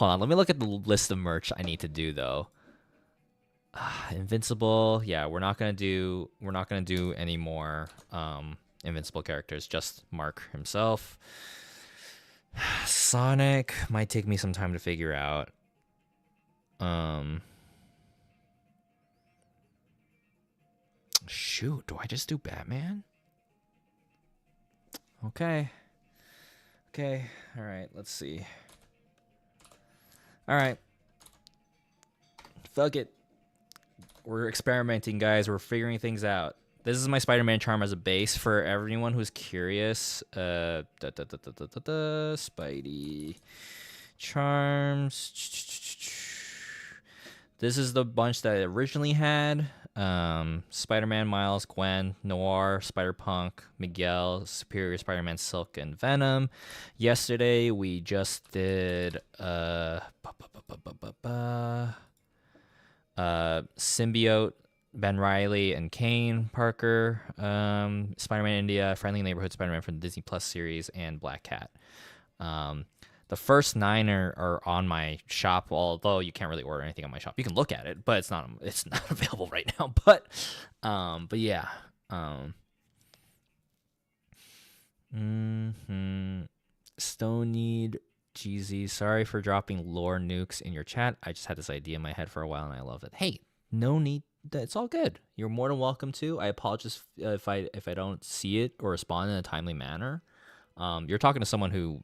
on. Let me look at the list of merch I need to do though. Invincible. Yeah, we're not gonna do any more Invincible characters. Just Mark himself. Sonic might take me some time to figure out. Shoot, do I just do Batman? Okay. All right. Let's see. All right. Fuck it. We're experimenting, guys. We're figuring things out. This is my Spider-Man charm as a base for everyone who's curious. Spidey charms. This is the bunch that I originally had. Spider-Man, Miles, Gwen, Noir, Spider-Punk, Miguel, Superior Spider-Man, Silk, and Venom. Yesterday, we just did Symbiote, Ben Riley and Kane Parker, Spider-Man India, Friendly Neighborhood Spider-Man from the Disney Plus series, and Black Cat. Um, the first 9 are on my shop, although you can't really order anything on my shop. You can look at it, but it's not available right now. But yeah. Stone Jeezy, sorry for dropping lore nukes in your chat. I just had this idea in my head for a while and I love it. Hey, no need. It's all good. You're more than welcome to. I apologize if I don't see it or respond in a timely manner. You're talking to someone who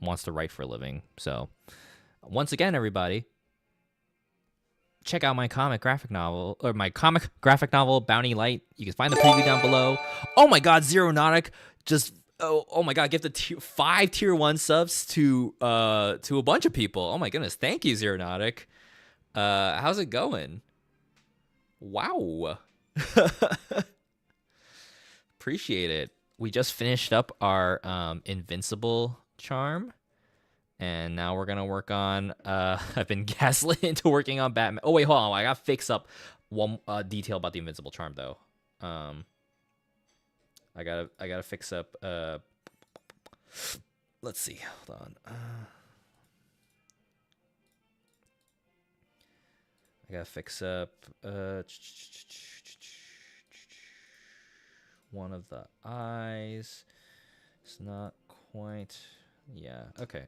wants to write for a living. So once again, everybody, check out my comic graphic novel Bounty Light. You can find the preview down below. Oh my God, Zeronautic just. Oh my God! Give the 5 tier 1 subs to a bunch of people. Oh my goodness! Thank you, Zeronautic. How's it going? Wow. Appreciate it. We just finished up our Invincible charm, and now we're gonna work on. I've been gaslit into working on Batman. Oh wait, hold on. I gotta fix up one detail about the Invincible charm though. I gotta fix up. Let's see. Hold on. I gotta fix up one of the eyes. It's not quite. Yeah. Okay.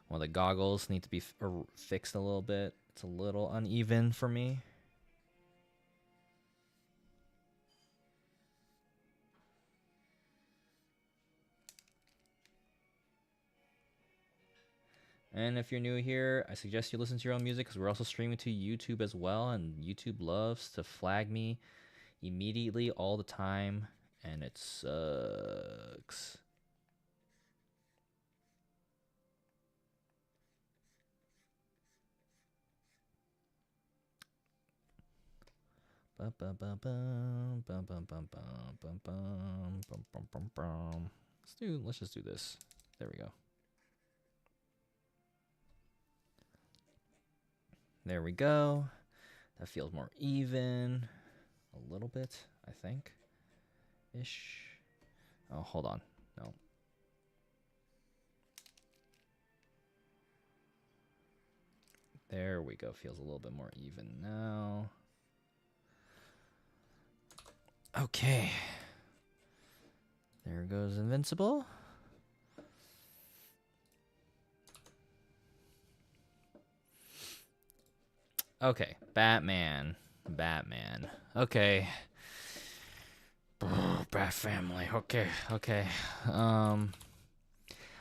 One of the goggles need to be fixed a little bit. It's a little uneven for me. And if you're new here, I suggest you listen to your own music because we're also streaming to YouTube as well. And YouTube loves to flag me immediately all the time. And it sucks. Let's just do this. There we go. There we go. That feels more even. A little bit, I think. Ish. Oh, hold on. No. There we go. Feels a little bit more even now. Okay. There goes Invincible. Okay, Batman. Okay. Bat family. Okay.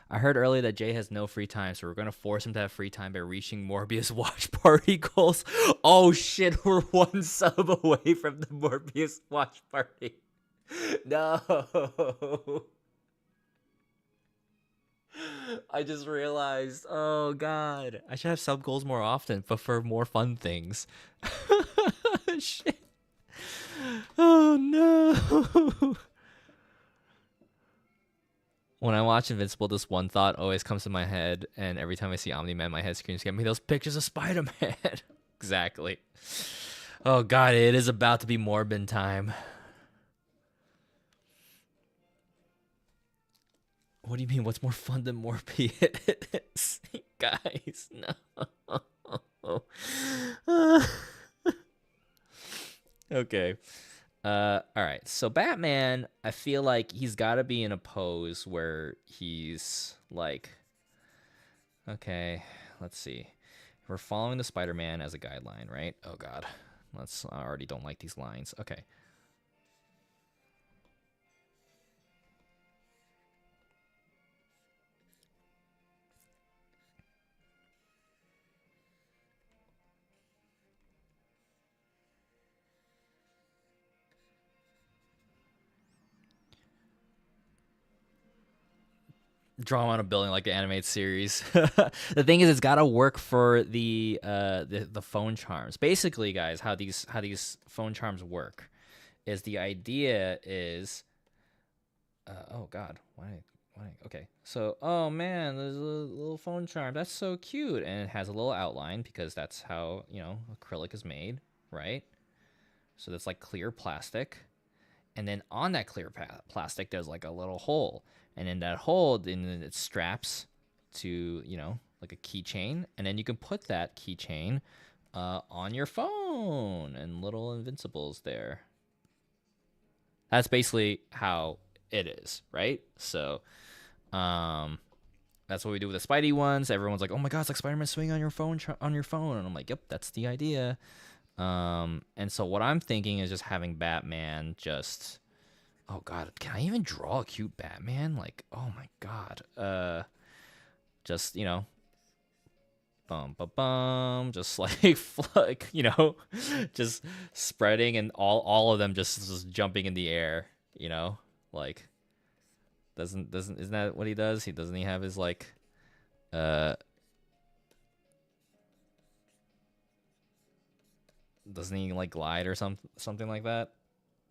I heard earlier that Jay has no free time, so we're gonna force him to have free time by reaching Morbius watch party goals. Oh shit, we're 1 sub away from the Morbius watch party. No. I just realized, oh God, I should have sub goals more often, but for more fun things. Shit. Oh no. When I watch Invincible, this one thought always comes to my head, and every time I see Omni-Man, my head screams, "Get me those pictures of Spider-Man." Exactly. Oh God, it is about to be Morbin time. What do you mean? What's more fun than Morbius? Guys, no. Okay. All right. So Batman, I feel like he's got to be in a pose where he's like, okay, let's see. We're following the Spider-Man as a guideline, right? Oh God, I already don't like these lines. Okay. Draw on a building like the animated series. The thing is, it's got to work for the phone charms. Basically, guys, how these phone charms work is the idea is. Oh God, why? Okay, so oh man, there's a little phone charm. That's so cute, and it has a little outline because that's how acrylic is made. right? So that's like clear plastic. And then on that clear plastic, there's like a little hole. And in that hole, then it straps to, like a keychain. And then you can put that keychain on your phone and little invincibles there. That's basically how it is, right? So that's what we do with the Spidey ones. Everyone's like, "Oh my god, it's like Spider-Man swinging on your phone, And I'm like, "Yep, that's the idea." And so what I'm thinking is just having Batman just, oh god, can I even draw a cute Batman? Like, oh my god. Just, bum bum bum, just like just spreading, and all of them just jumping in the air, like isn't that what he does? Doesn't he have his like uh doesn't he like glide or something like that?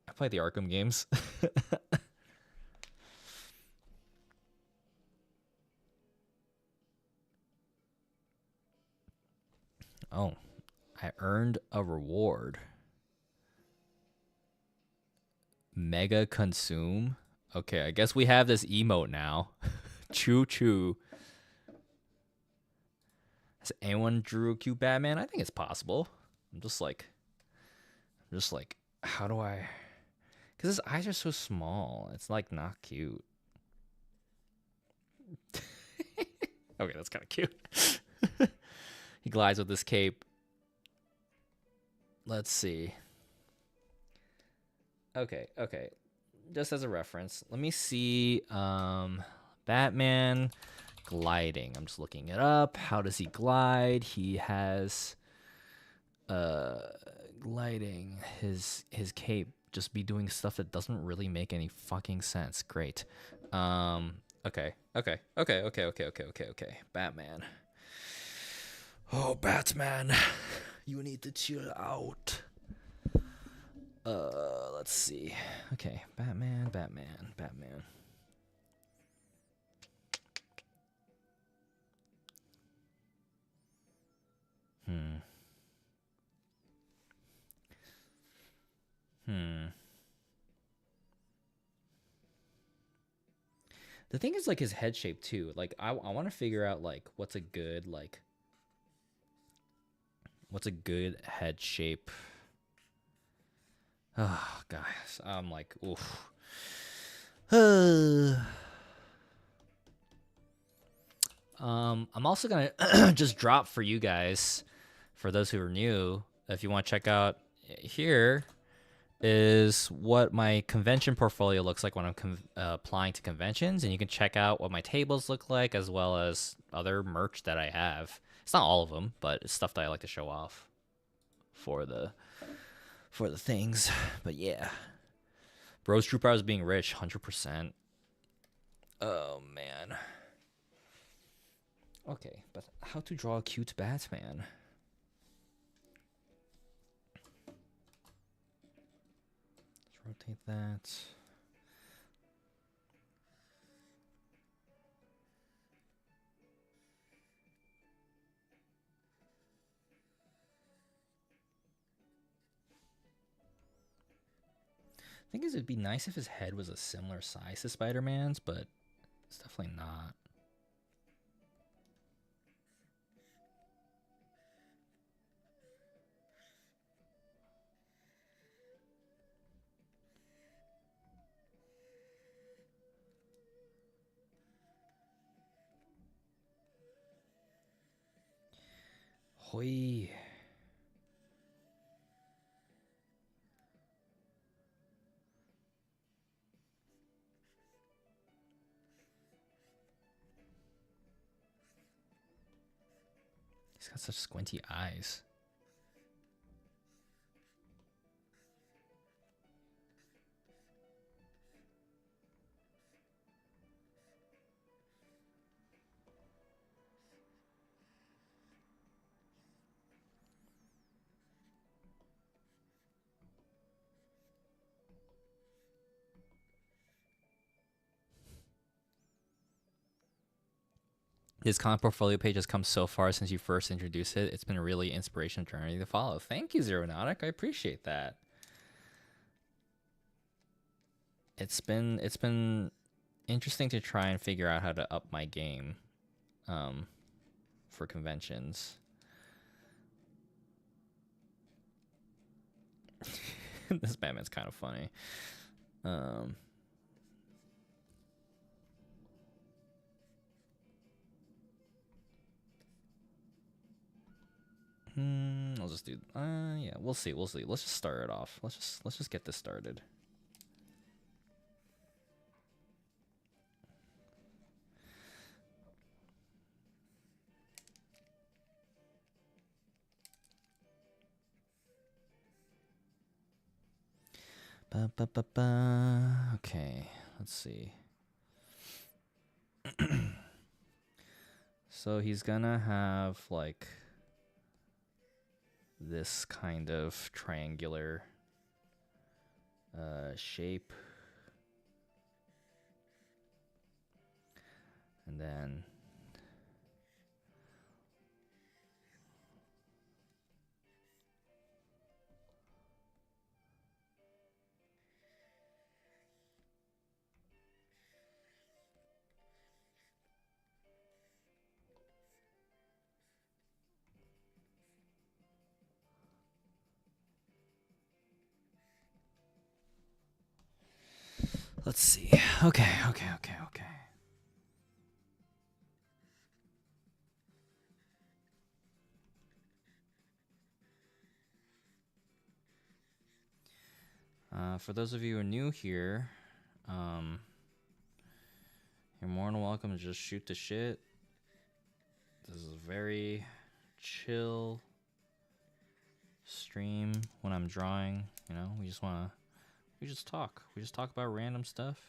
I played the Arkham games. Oh, I earned a reward. Mega consume. Okay, I guess we have this emote now. Choo choo. Has anyone drew a cute Batman? I think it's possible. I'm just like, how do I? Because his eyes are so small. It's like not cute. Okay, that's kind of cute. He glides with this cape. Let's see. Okay. Just as a reference, let me see. Batman gliding. I'm just looking it up. How does he glide? He has gliding. His cape just be doing stuff that doesn't really make any fucking sense. Great. Okay. Batman. Oh, Batman. You need to chill out. Let's see. Okay, Batman. The thing is like his head shape too. Like I want to figure out like what's a good head shape. Oh, guys, I'm like, oof. I'm also gonna just drop for you guys, for those who are new. If you want to check out, here is what my convention portfolio looks like when I'm applying to conventions, and you can check out what my tables look like as well as other merch that I have. It's not all of them, but it's stuff that I like to show off for the things. But yeah, Bros True Powers being rich, 100%. Oh man. Okay, but how to draw a cute Batman? Let's rotate that. The thing is, it'd be nice if his head was a similar size to Spider-Man's, but it's definitely not. Hoi. He's got such squinty eyes. This comic portfolio page has come so far since you first introduced it. It's been a really inspirational journey to follow. Thank you, Zeronautic. I appreciate that. It's been interesting to try and figure out how to up my game for conventions. This Batman's kind of funny. I'll just do. Yeah, we'll see. We'll see. Let's just start it off. Let's just get this started. Okay, let's see. So he's gonna have like this kind of triangular shape, and then let's see. Okay. For those of you who are new here, you're more than welcome to just shoot the shit. This is a very chill stream when I'm drawing. You know, we just talk. We just talk about random stuff.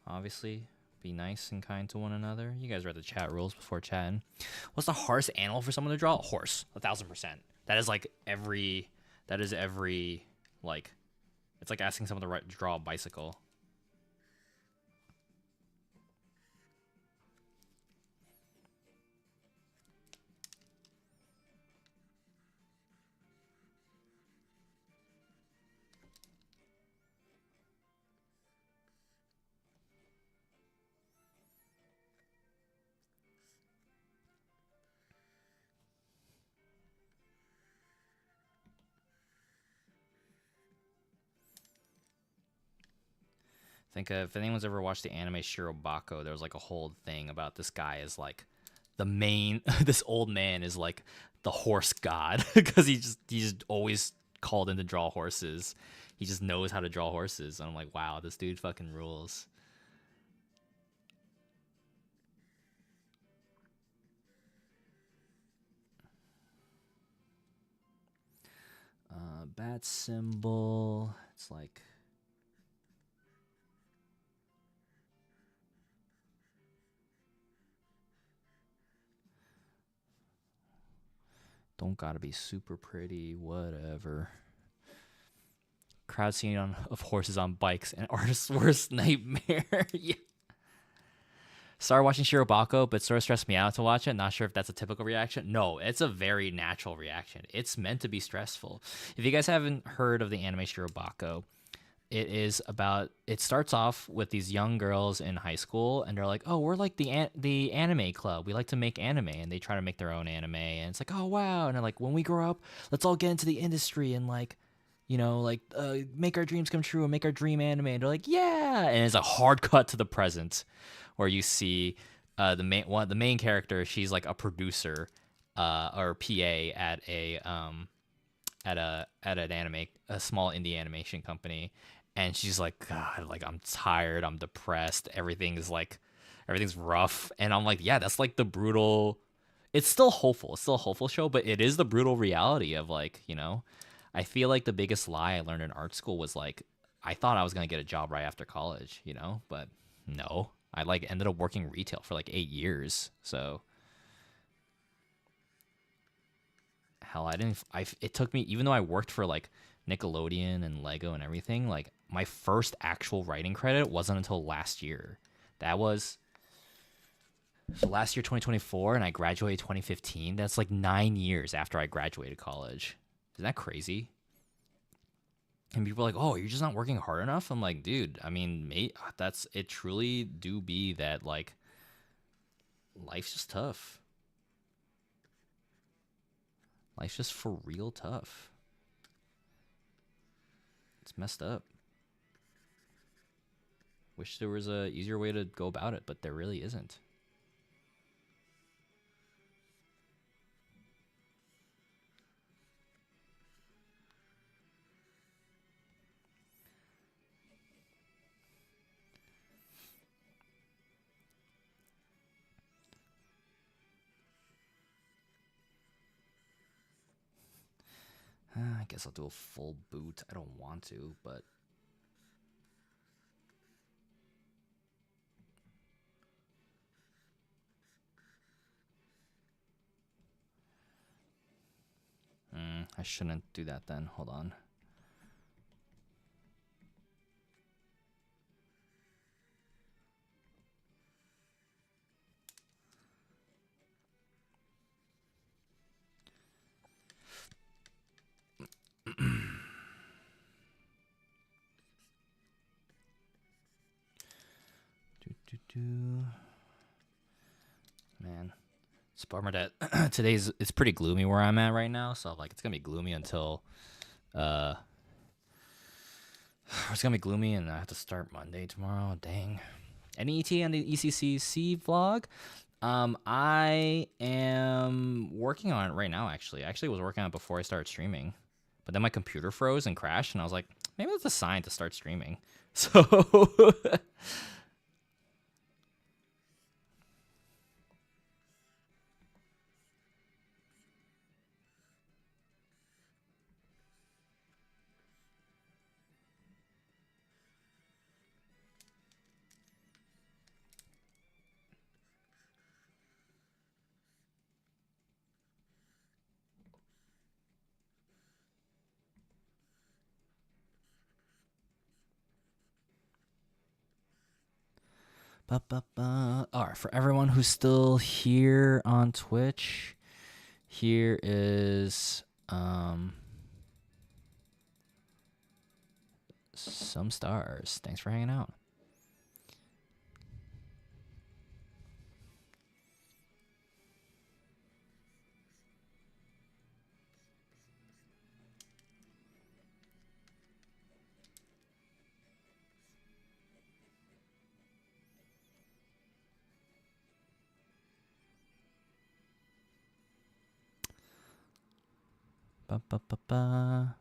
Obviously, be nice and kind to one another. You guys read the chat rules before chatting. What's the hardest animal for someone to draw? Horse, 1,000%. That is every, like, it's like asking someone to draw a bicycle. Think if anyone's ever watched the anime Shirobako, there was like a whole thing about this guy is like the main. This old man is like the horse god because he's always called in to draw horses. He just knows how to draw horses. And I'm like, wow, this dude fucking rules. Bat symbol. It's like. Don't gotta be super pretty, whatever. Crowd scene of horses on bikes and artist's worst nightmare. Yeah. Started watching Shirobako, but sort of stressed me out to watch it. Not sure if that's a typical reaction. No, it's a very natural reaction. It's meant to be stressful. If you guys haven't heard of the anime Shirobako, it starts off with these young girls in high school, and they're like, oh, we're like the anime club. We like to make anime, and they try to make their own anime, and it's like, oh, wow. And they're like, when we grow up, let's all get into the industry and like, you know, like make our dreams come true and make our dream anime. And they're like, yeah. And it's a hard cut to the present where you see the main character, she's like a producer or PA at a small indie animation company, and she's like, God, like I'm tired, I'm depressed, everything's rough, and I'm like, yeah, that's like the brutal. It's still hopeful. It's still a hopeful show, but it is the brutal reality of like, you know, I feel like the biggest lie I learned in art school was like, I thought I was gonna get a job right after college, you know, but no, I like ended up working retail for like 8 years, so. Hell, it took me, even though I worked for like Nickelodeon and Lego and everything, like my first actual writing credit wasn't until last year. That was So last year, 2024, and I graduated 2015. That's like 9 years after I graduated college. Isn't that crazy? And people are like, "Oh, you're just not working hard enough." I'm like, dude. I mean, mate, that's it. Truly do be that like life's just tough. Life's just for real tough. It's messed up. Wish there was a easier way to go about it, but there really isn't. I guess I'll do a full boot. I don't want to, but I shouldn't do that then. Hold on. Man, it's a bummer that it's pretty gloomy where I'm at right now. So like it's gonna be gloomy until it's gonna be gloomy, and I have to start Monday tomorrow. Dang. Any ET on the ECCC vlog? I am working on it right now. Actually, I actually was working on it before I started streaming, but then my computer froze and crashed, and I was like, maybe that's a sign to start streaming. So All right, for everyone who's still here on Twitch, here is some stars. Thanks for hanging out. Ba, ba, ba, ba.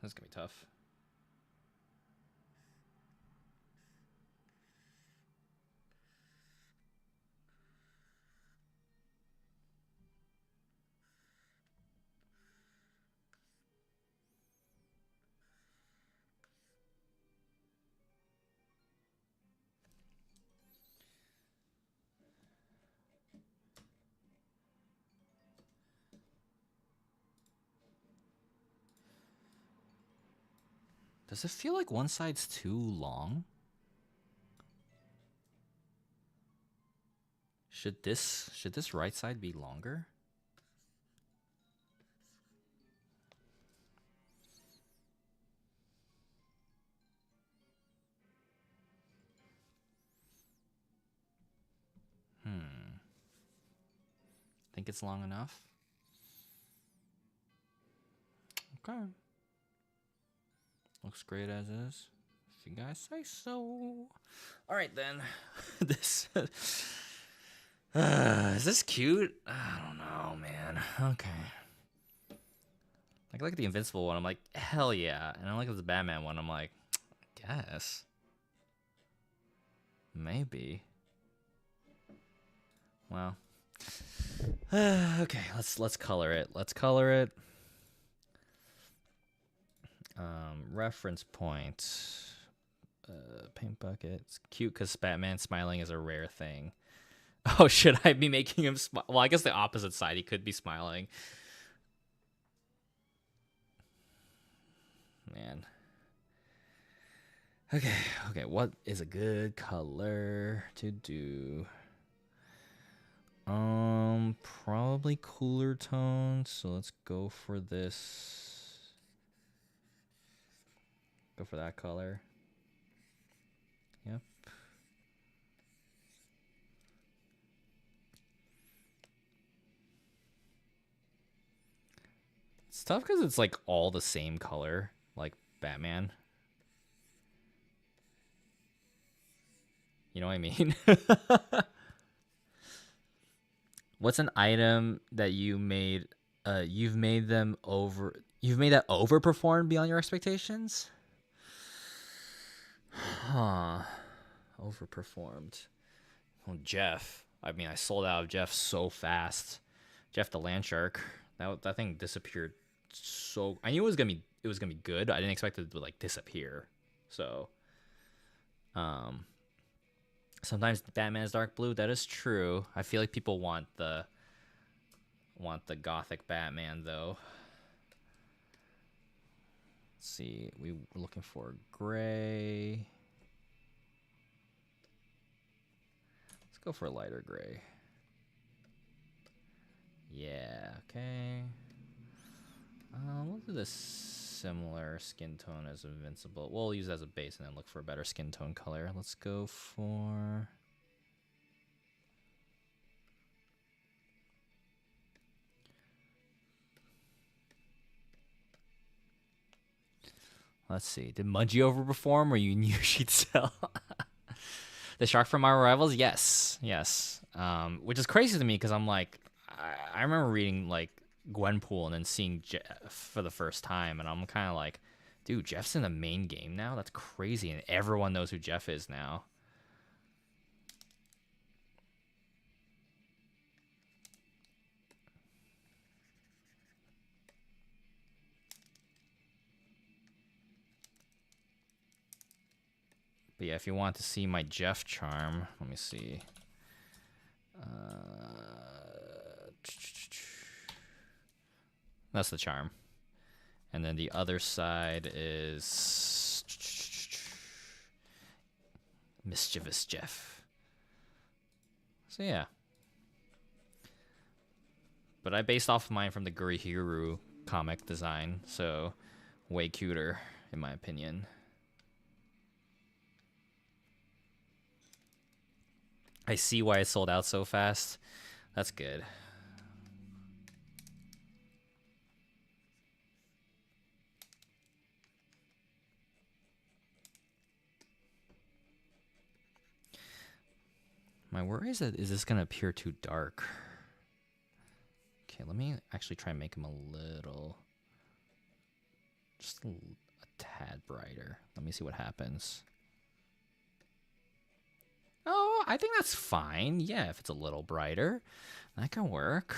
That's gonna be tough. Does it feel like one side's too long? Should this right side be longer? think it's long enough. Okay. Looks great as is. If you guys say so. All right then. This is this cute? I don't know, man. Okay. Like, I look at the Invincible one, I'm like, hell yeah. And I look at the Batman one, I'm like, I guess. Maybe. Well. Okay, let's color it. Let's color it. Reference point. Paint bucket. It's cute because Batman smiling is a rare thing. Oh, should I be making him smile? Well, I guess the opposite side. He could be smiling. Man. Okay. What is a good color to do? Probably cooler tones. So let's go for this. Go for that color. Yep. It's tough because it's like all the same color, like Batman. You know what I mean? What's an item that you've made that overperform beyond your expectations? Huh. Overperformed. Well, Jeff. I mean, I sold out of Jeff so fast. Jeff the Land Shark. That thing disappeared so. I knew it was gonna be good. I didn't expect it to like disappear. So, sometimes Batman is dark blue. That is true. I feel like people want the gothic Batman though. Let's see. We were looking for gray. Let's go for a lighter gray. Yeah, okay. We'll do this similar skin tone as Invincible. We'll use it as a base and then look for a better skin tone color. Let's go for... Let's see. Did Mungie overperform or you knew she'd sell? The shark from our rivals? Yes. Which is crazy to me because I'm like... I remember reading like Gwenpool and then seeing Jeff for the first time, and I'm kind of like, dude, Jeff's in the main game now? That's crazy, and everyone knows who Jeff is now. But yeah, if you want to see my Jeff charm, let me see. That's the charm. And then the other side is Mischievous Jeff. So yeah. But I based off mine from the Gurihiru comic design, so way cuter in my opinion. I see why it sold out so fast. That's good. My worry is that is this gonna appear too dark? Okay, let me actually try and make him a little, just a tad brighter. Let me see what happens. Oh, I think that's fine. Yeah, if it's a little brighter, that can work.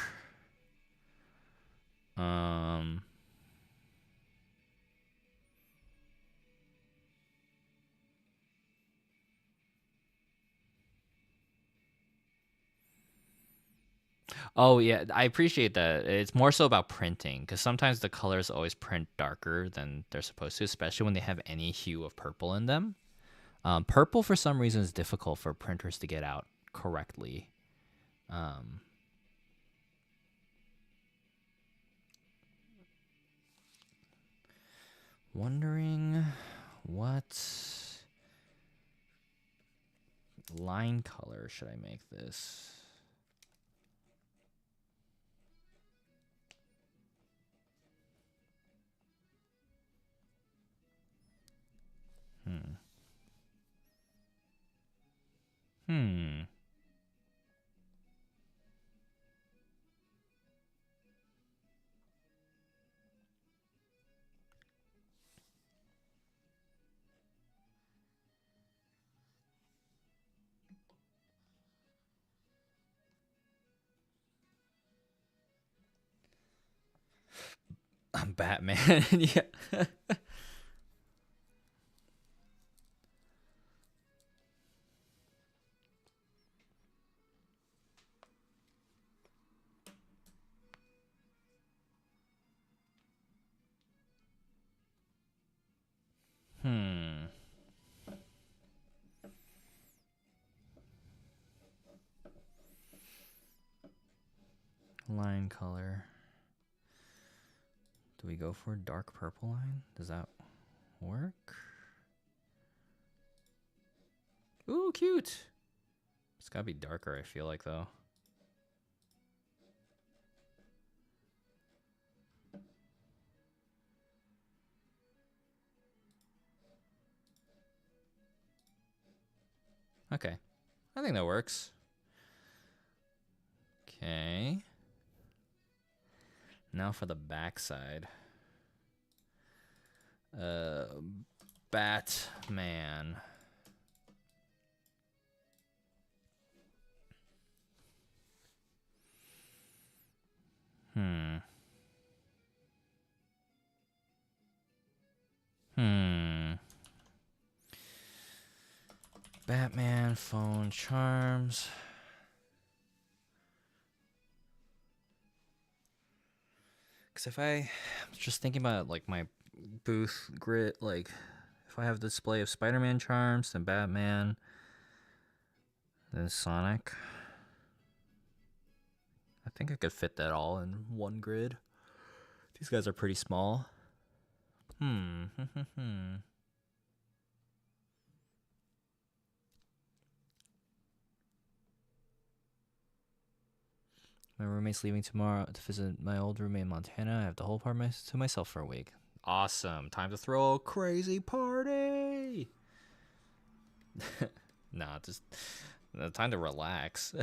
Oh yeah, I appreciate that. It's more so about printing because sometimes the colors always print darker than they're supposed to, especially when they have any hue of purple in them. Purple for some reason is difficult for printers to get out correctly. Wondering what line color should I make this? Hmm. I'm Batman. Yeah. Hmm. Line color. Do we go for dark purple line? Does that work? Ooh, cute. It's gotta be darker, I feel like, though. Okay. I think that works. Okay. Now for the backside. Batman. Hmm. Hmm. Batman phone charms. Because if I was just thinking about like my booth grid, like if I have a display of Spider-Man charms, then Batman, then Sonic, I think I could fit that all in one grid. These guys are pretty small. Hmm. My roommate's leaving tomorrow to visit my old roommate in Montana. I have the whole apartment to myself for a week. Awesome. Time to throw a crazy party. Nah, just time to relax.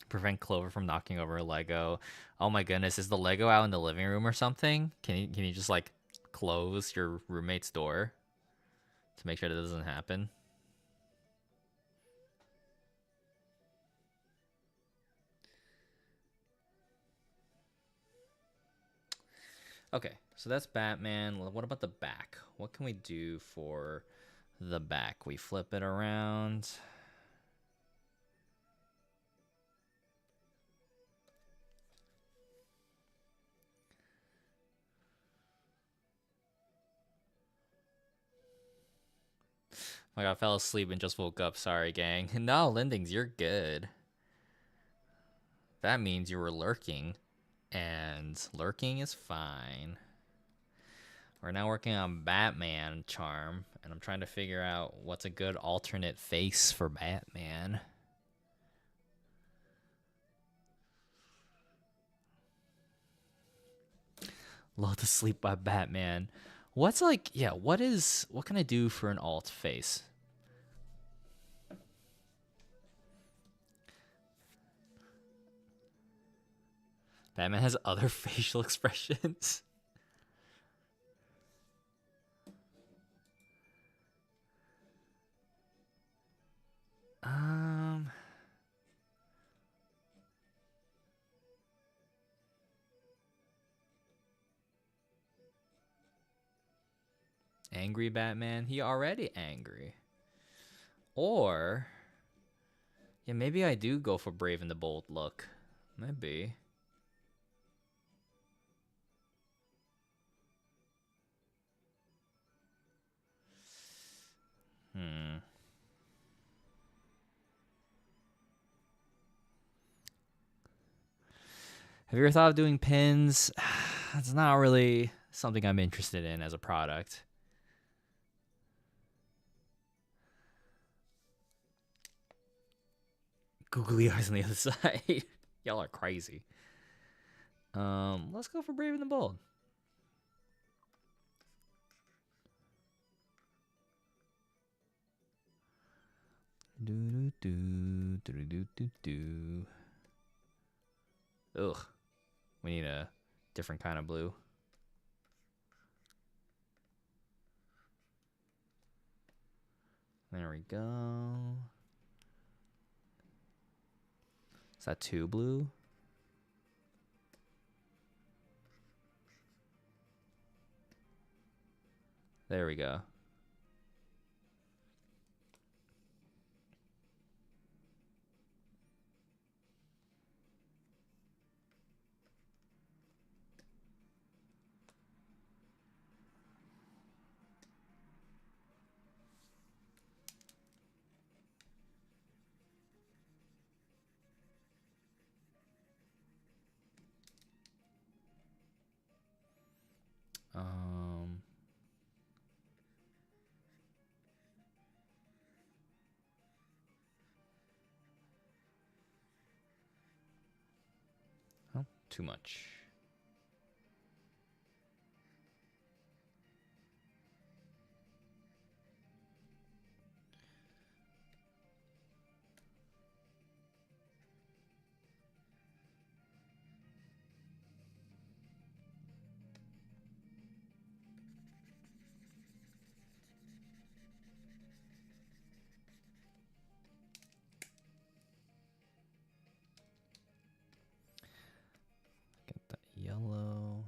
Prevent Clover from knocking over a Lego. Oh my goodness, is the Lego out in the living room or something? Can you just like close your roommate's door to make sure that doesn't happen? Okay, so that's Batman. What about the back? What can we do for the back? We flip it around. Like I fell asleep and just woke up. Sorry, gang. No, Lindings, you're good. That means you were lurking, and lurking is fine. We're now working on Batman charm, and I'm trying to figure out what's a good alternate face for Batman. Lulled to Sleep by Batman. What's like, yeah, what can I do for an alt face? Batman has other facial expressions. Um, Angry Batman. He already angry. Or, yeah, maybe I do go for Brave and the Bold look. Maybe. Hmm. Have you ever thought of doing pins? It's not really something I'm interested in as a product. Googly eyes on the other side. Y'all are crazy. Let's go for Brave and the Bold. Do do do do do do do. Ugh. We need a different kind of blue. There we go. Is that 2 blue? There we go. Oh, too much. Get that yellow.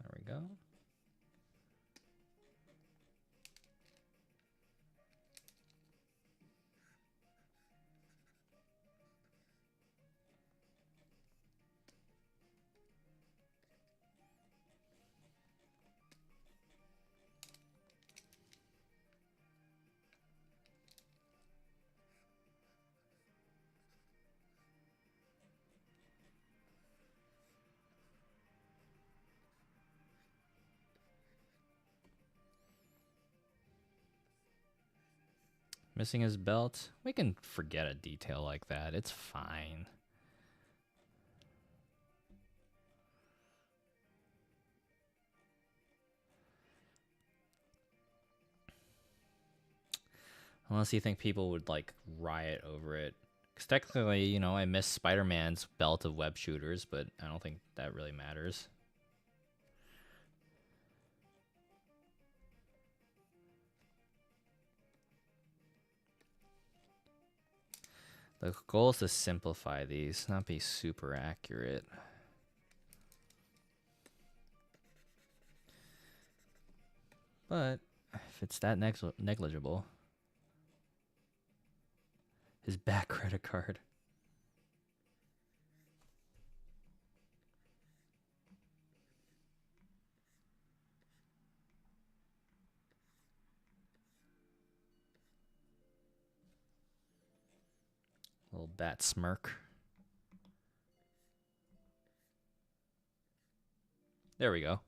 There we go. Missing his belt. We can forget a detail like that. It's fine. Unless you think people would like riot over it. Because technically, you know, I miss Spider-Man's belt of web shooters, but I don't think that really matters. The goal is to simplify these, not be super accurate. But if it's that negligible. His back credit card. Little bat smirk. There we go.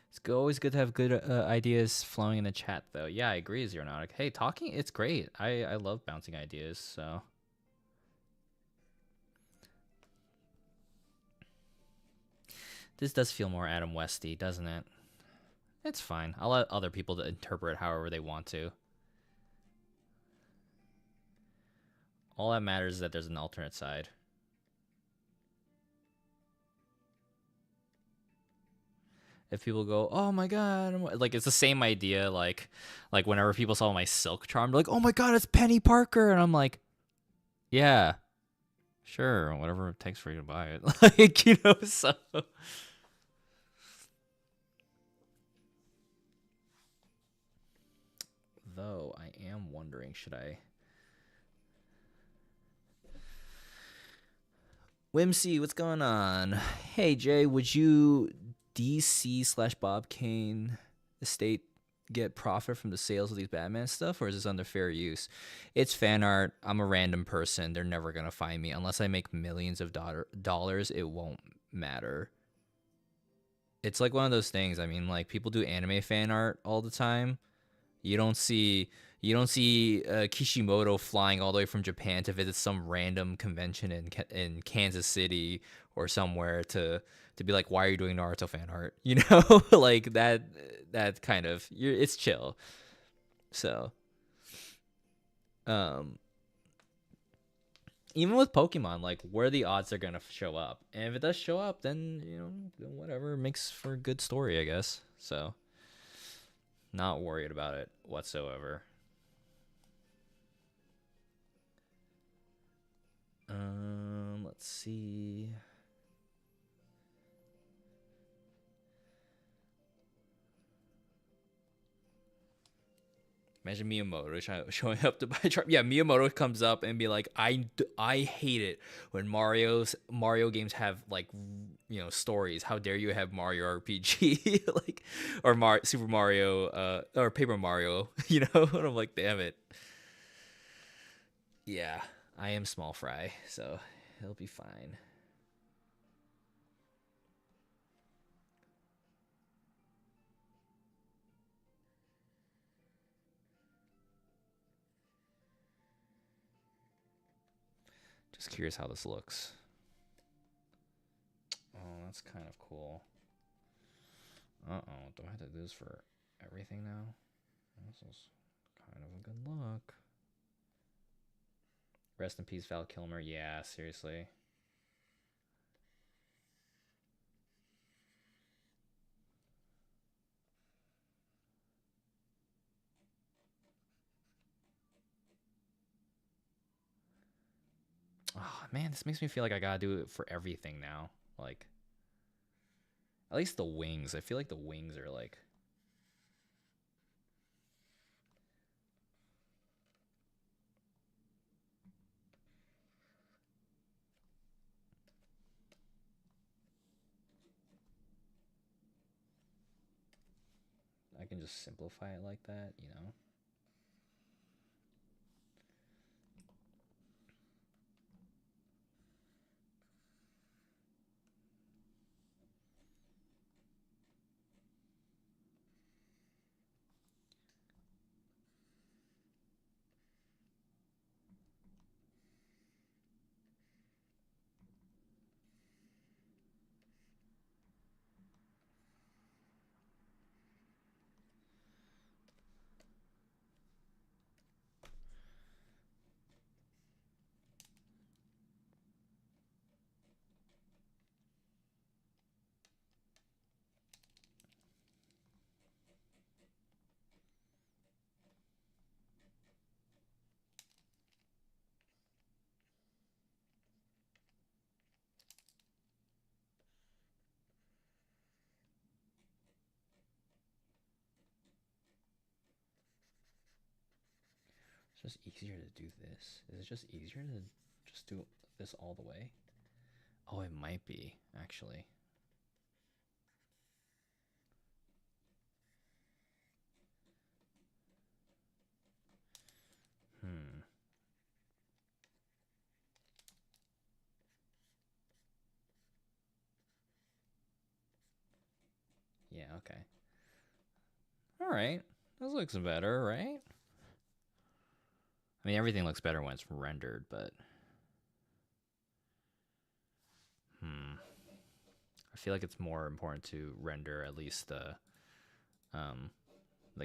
It's always good to have good ideas flowing in the chat, though. Yeah, I agree, Zeronatic. Hey, talking, it's great. I love bouncing ideas, so. This does feel more Adam Westy, doesn't it? It's fine. I'll let other people interpret however they want to. All that matters is that there's an alternate side. If people go, oh my god, like it's the same idea. Like whenever people saw my silk charm, they're like, oh my god, it's Penny Parker, and I'm like, yeah, sure, whatever it takes for you to buy it. Like, you know, so. Although I am wondering, should I? Whimsy, what's going on? Hey Jay, would you DC/Bob Kane estate get profit from the sales of these Batman stuff, or is this under fair use? It's fan art. I'm a random person. They're never gonna find me unless I make millions of dollars. It won't matter. It's like one of those things. I mean, like people do anime fan art all the time. You don't see Kishimoto flying all the way from Japan to visit some random convention in Kansas City or somewhere to be like, why are you doing Naruto fan art? You know, like that kind of it's chill. So, even with Pokemon, like where the odds are gonna show up, and if it does show up, then whatever makes for a good story, I guess. So. Not worried about it whatsoever. Let's see. Imagine Miyamoto showing up to buy a truck. Yeah, Miyamoto comes up and be like, I hate it when Mario games have like stories. How dare you have Mario RPG like or Super Mario or Paper Mario, And I'm like, damn it. Yeah, I am small fry, so it'll be fine. Just curious how this looks. Oh, that's kind of cool. Uh-oh, do I have to do this for everything now? This is kind of a good look. Rest in peace, Val Kilmer. Yeah, seriously. Oh, man, this makes me feel like I gotta do it for everything now. Like, at least the wings. I feel like the wings are like... I can just simplify it like that, It's just easier to do this. Is it just easier to just do this all the way? Oh, it might be, actually. Yeah, okay. Alright. This looks better, right? I mean, everything looks better when it's rendered, but... I feel like it's more important to render at least the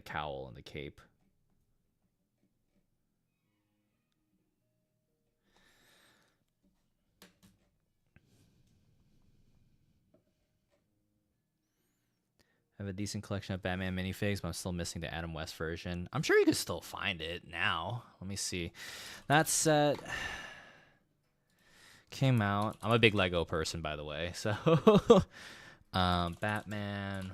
cowl and the cape. I have a decent collection of Batman minifigs, but I'm still missing the Adam West version. I'm sure you can still find it now. Let me see. That set came out. I'm a big Lego person, by the way. So, Batman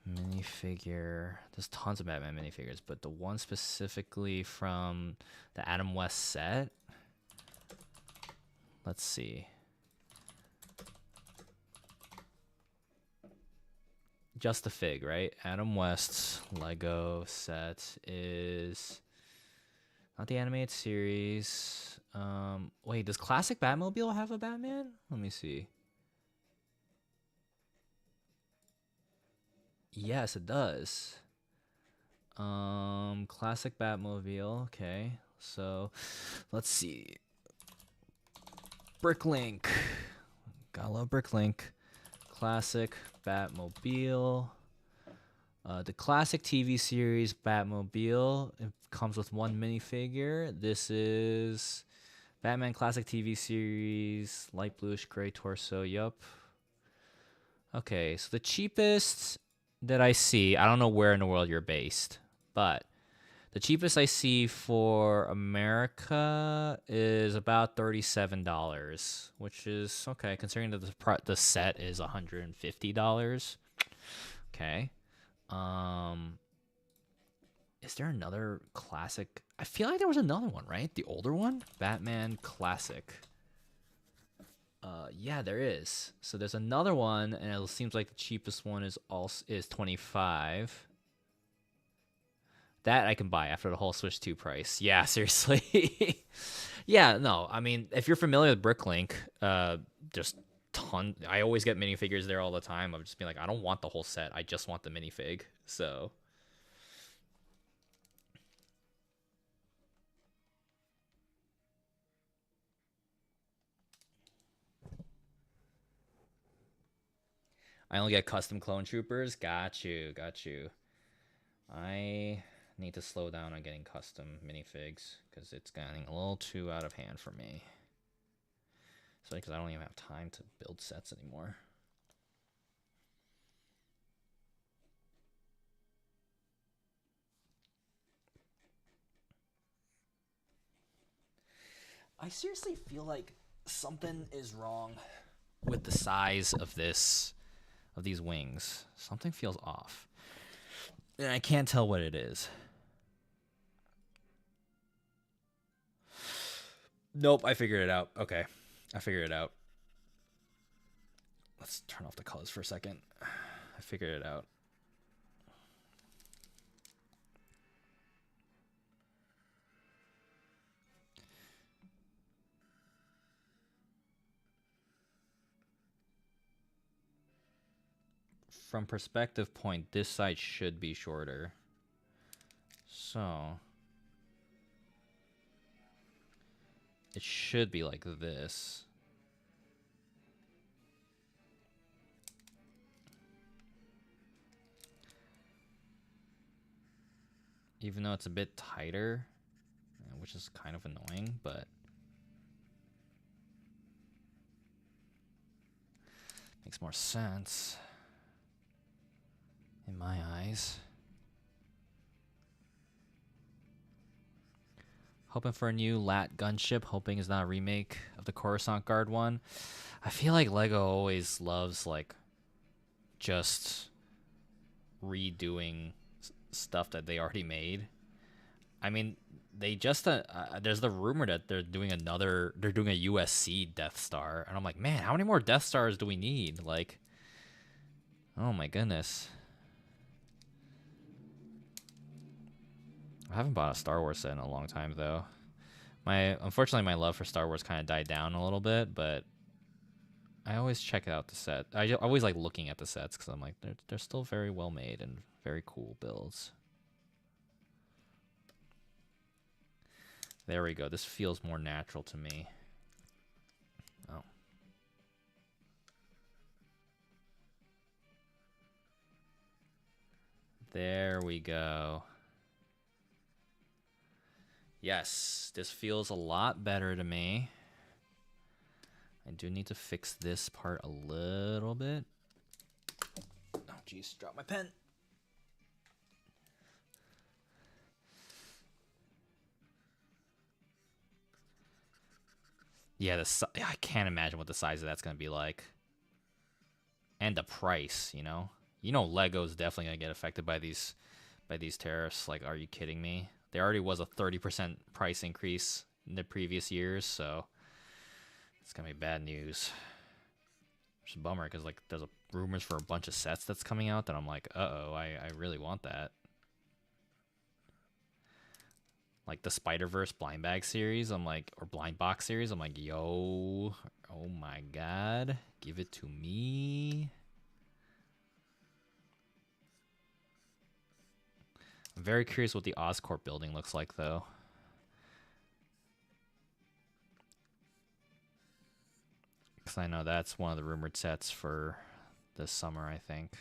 minifigure. There's tons of Batman minifigures, but the one specifically from the Adam West set. Let's see. Just the Fig, right? Adam West's Lego set is not the animated series. Wait, does Classic Batmobile have a Batman? Let me see. Yes, it does. Classic Batmobile. Okay, so let's see. Bricklink. Gotta love Bricklink. Classic Batmobile. The classic TV series Batmobile. It comes with one minifigure. This is Batman Classic TV series, light bluish gray torso. Yup. Okay, so the cheapest that I see, I don't know where in the world you're based, but the cheapest I see for America is about $37, which is okay considering that the set is $150. Okay. Is there another classic? I feel like there was another one, right? The older one, Batman Classic. Yeah, there is. So there's another one, and it seems like the cheapest one is 25. That I can buy after the whole Switch 2 price. Yeah, seriously. Yeah, no, I mean, if you're familiar with Bricklink, just I always get minifigures there all the time. I've just been like, I don't want the whole set. I just want the minifig. So I only get custom clone troopers. Got you. I need to slow down on getting custom minifigs because it's getting a little too out of hand for me. Especially because I don't even have time to build sets anymore. I seriously feel like something is wrong with the size of these wings. Something feels off. And I can't tell what it is. Nope, I figured it out. Okay, I figured it out. Let's turn off the colors for a second. I figured it out. From perspective point, this side should be shorter. So it should be like this. Even though it's a bit tighter, which is kind of annoying, but makes more sense in my eyes. Hoping for a new Lat gunship, hoping it's not a remake of the Coruscant Guard one. I feel like Lego always loves like just redoing stuff that they already made. I mean, they just there's the rumor that they're doing a USC Death Star, and I'm like, man, how many more Death Stars do we need? Like, oh my goodness. I haven't bought a Star Wars set in a long time though. Unfortunately my love for Star Wars kind of died down a little bit, but I always check out the set. I always like looking at the sets because I'm like, they're still very well made and very cool builds. There we go. This feels more natural to me. Oh. There we go. Yes, this feels a lot better to me. I do need to fix this part a little bit. Oh, jeez, dropped my pen. Yeah, I can't imagine what the size of that's going to be like. And the price, you know? You know, Lego's definitely gonna get affected by these tariffs. Like, are you kidding me? There already was a 30% price increase in the previous years, so it's gonna be bad news. It's a bummer because like there's rumors for a bunch of sets that's coming out that I'm like, uh-oh, I really want that. Like the Spider-Verse blind bag series, I'm like, or blind box series, I'm like, yo, oh my god, give it to me. I'm very curious what the Oscorp building looks like, though. Because I know that's one of the rumored sets for this summer, I think.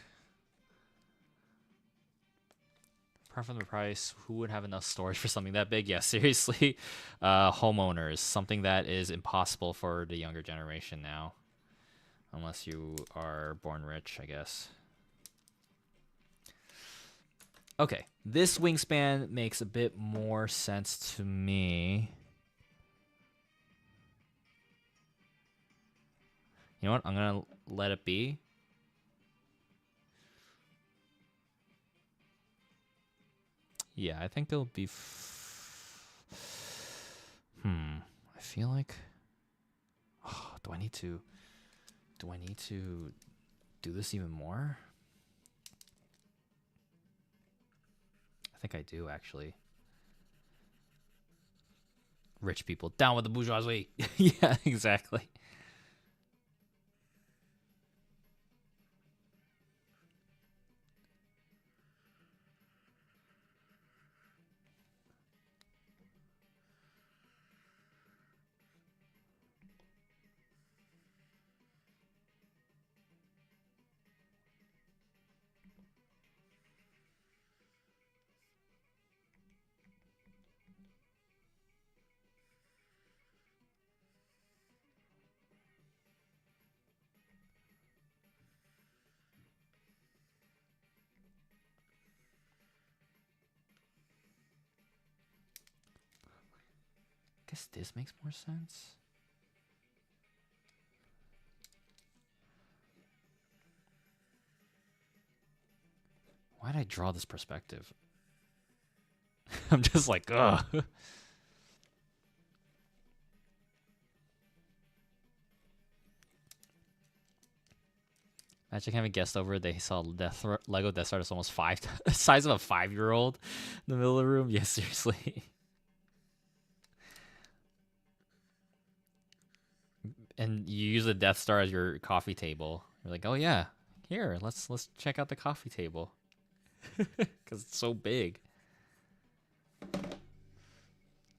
Apart from the price, who would have enough storage for something that big? Yeah, seriously. Homeowners, something that is impossible for the younger generation now. Unless you are born rich, I guess. Okay, this wingspan makes a bit more sense to me. You know what? I'm going to let it be. Yeah, I think it'll be... I feel like... Oh, do I need to do this even more? I think I do, actually. Rich people, down with the bourgeoisie. Yeah, exactly. I guess this makes more sense. Why did I draw this perspective? I'm just like, ugh. Imagine having guests over. They saw Lego Death Star is almost size of a 5-year-old in the middle of the room. Yeah, seriously. And you use the Death Star as your coffee table. You're like, oh yeah, here, let's check out the coffee table because it's so big. Let's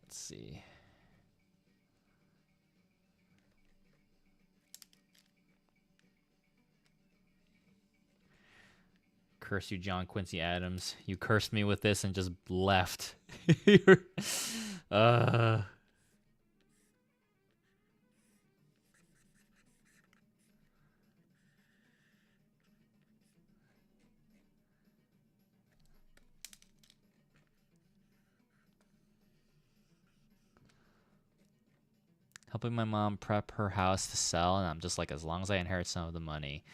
see. Curse you, John Quincy Adams. You cursed me with this and just left. Helping my mom prep her house to sell, and I'm just like, as long as I inherit some of the money.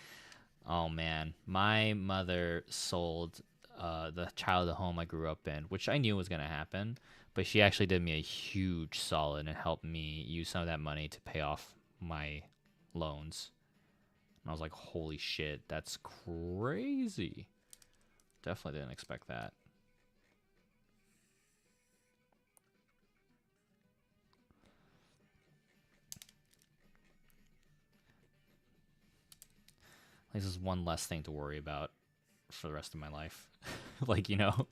Oh man, my mother sold the child of the home I grew up in, which I knew was gonna happen, but she actually did me a huge solid and helped me use some of that money to pay off my loans. And I was like, holy shit, that's crazy. Definitely didn't expect that. This is one less thing to worry about for the rest of my life. Like, you know.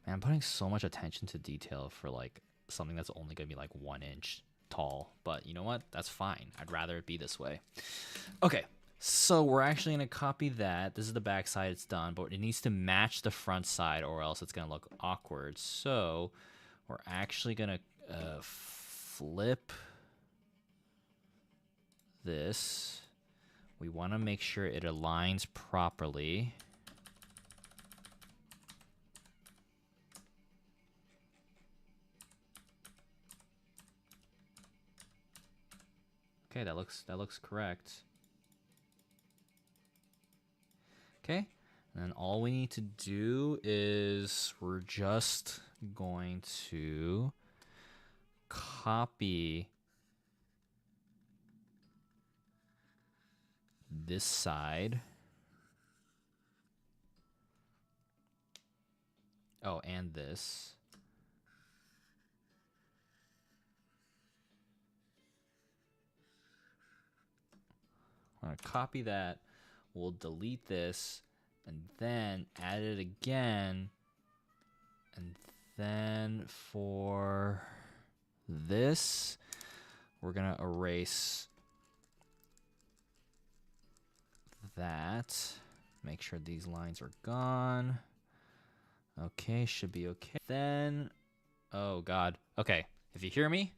Man, I'm putting so much attention to detail for like something that's only gonna be like 1 inch tall. But you know what? That's fine. I'd rather it be this way. Okay. So we're actually going to copy that. This is the back side. It's done, but it needs to match the front side or else it's going to look awkward. So we're actually going to flip this we want to make sure it aligns properly. Okay, that looks correct. Okay, and then all we need to do is we're just going to copy this side. Oh, and this. I'm going to copy that. We'll delete this and then add it again. And then for this, we're going to erase that. Make sure these lines are gone. Okay, should be okay. Then, oh God. Okay, if you hear me,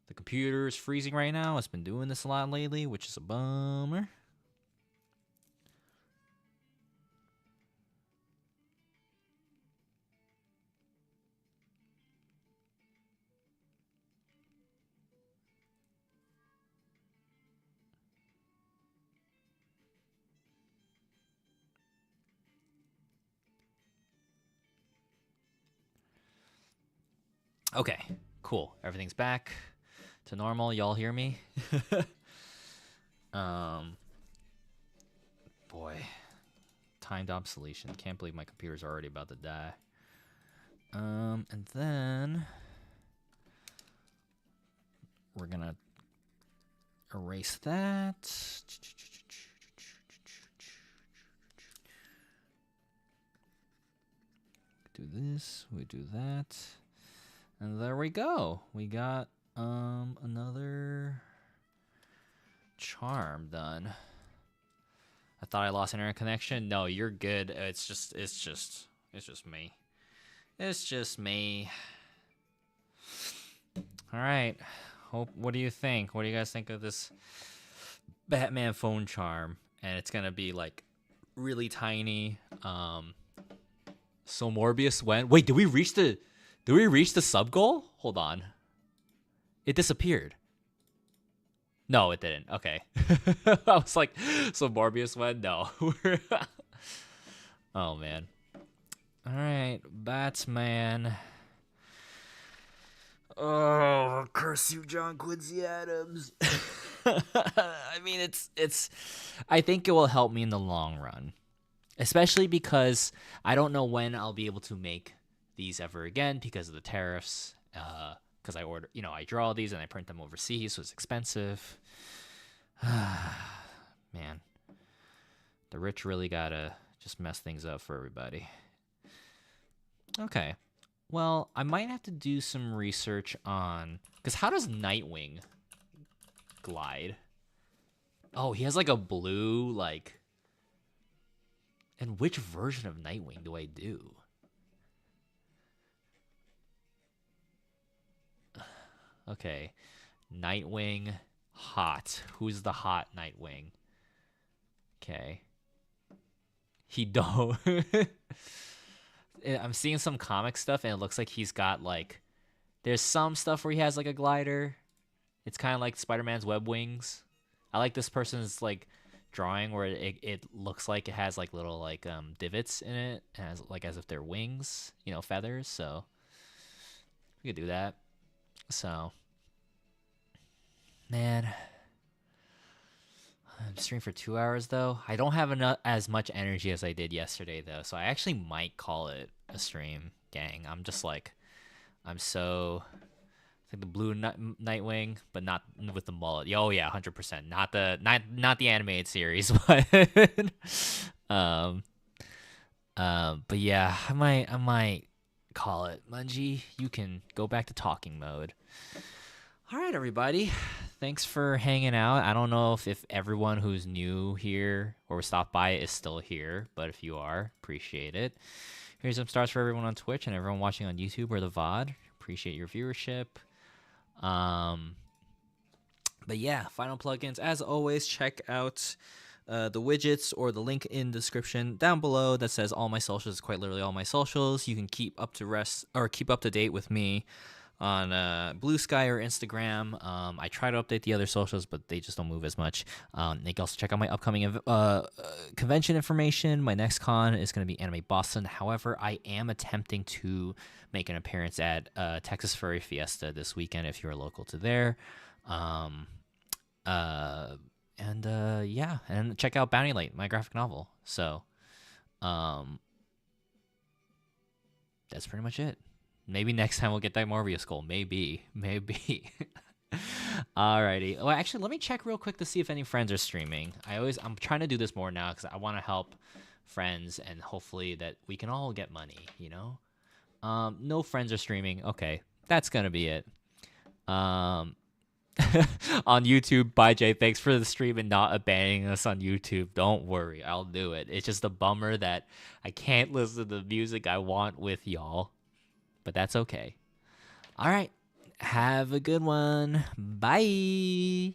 the computer is freezing right now. It's been doing this a lot lately, which is a bummer. Okay, cool. Everything's back to normal. Y'all hear me? Boy, timed obsolescence. Can't believe my computer's already about to die. And then we're gonna erase that. Do this. We do that. And there we go. We got another charm done. I thought I lost internet connection. No, you're good. It's just me. It's just me. All right. What do you think? What do you guys think of this Batman phone charm? And it's gonna be like really tiny. So Morbius went. Wait, did we reach the sub goal? Hold on. It disappeared. No, it didn't. Okay. I was like, so Morbius went? No. Oh, man. All right. Batman. Oh, curse you, John Quincy Adams. I mean, it's. I think it will help me in the long run. Especially because I don't know when I'll be able to make these ever again because of the tariffs. Because I draw these and I print them overseas, so it's expensive. Man, the rich really gotta just mess things up for everybody. Okay, well, I might have to do some research on, because how does Nightwing glide? Oh, he has like a blue, like, and which version of Nightwing do I do? Okay, Nightwing hot. Who's the hot Nightwing? Okay. He don't. I'm seeing some comic stuff and it looks like he's got like, there's some stuff where he has like a glider. It's kind of like Spider-Man's web wings. I like this person's like drawing where it looks like it has like little like divots in it, as like as if they're wings, feathers. So we could do that. So, man, I'm streaming for 2 hours though. I don't have as much energy as I did yesterday though, so I actually might call it a stream, gang. I'm just like, it's like the blue Nightwing, but not with the mullet. Oh yeah, 100%. Not the animated series, but but yeah, I might call it. Mungie, you can go back to talking mode. All right, everybody. Thanks for hanging out. I don't know if everyone who's new here or stopped by is still here, but if you are, appreciate it. Here's some stars for everyone on Twitch and everyone watching on YouTube or the VOD. Appreciate your viewership. But yeah, final plugins. As always, check out the widgets or the link in the description down below that says all my socials. Quite literally all my socials. You can keep up to date with me on Blue Sky or Instagram. I try to update the other socials, but they just don't move as much. You can also check out my upcoming convention information. My next con is going to be Anime Boston. However, I am attempting to make an appearance at Texas Furry Fiesta this weekend if you're local to there. Yeah, and check out Bounty Light, my graphic novel. So, that's pretty much it. Maybe next time we'll get that Morbius goal. Maybe. Alrighty. Well, actually, let me check real quick to see if any friends are streaming. I'm trying to do this more now because I want to help friends and hopefully that we can all get money. No friends are streaming. Okay, that's gonna be it. On YouTube, bye Jay. Thanks for the stream and not abandoning us on YouTube. Don't worry, I'll do it. It's just a bummer that I can't listen to the music I want with y'all, but that's okay. All right, have a good one. Bye.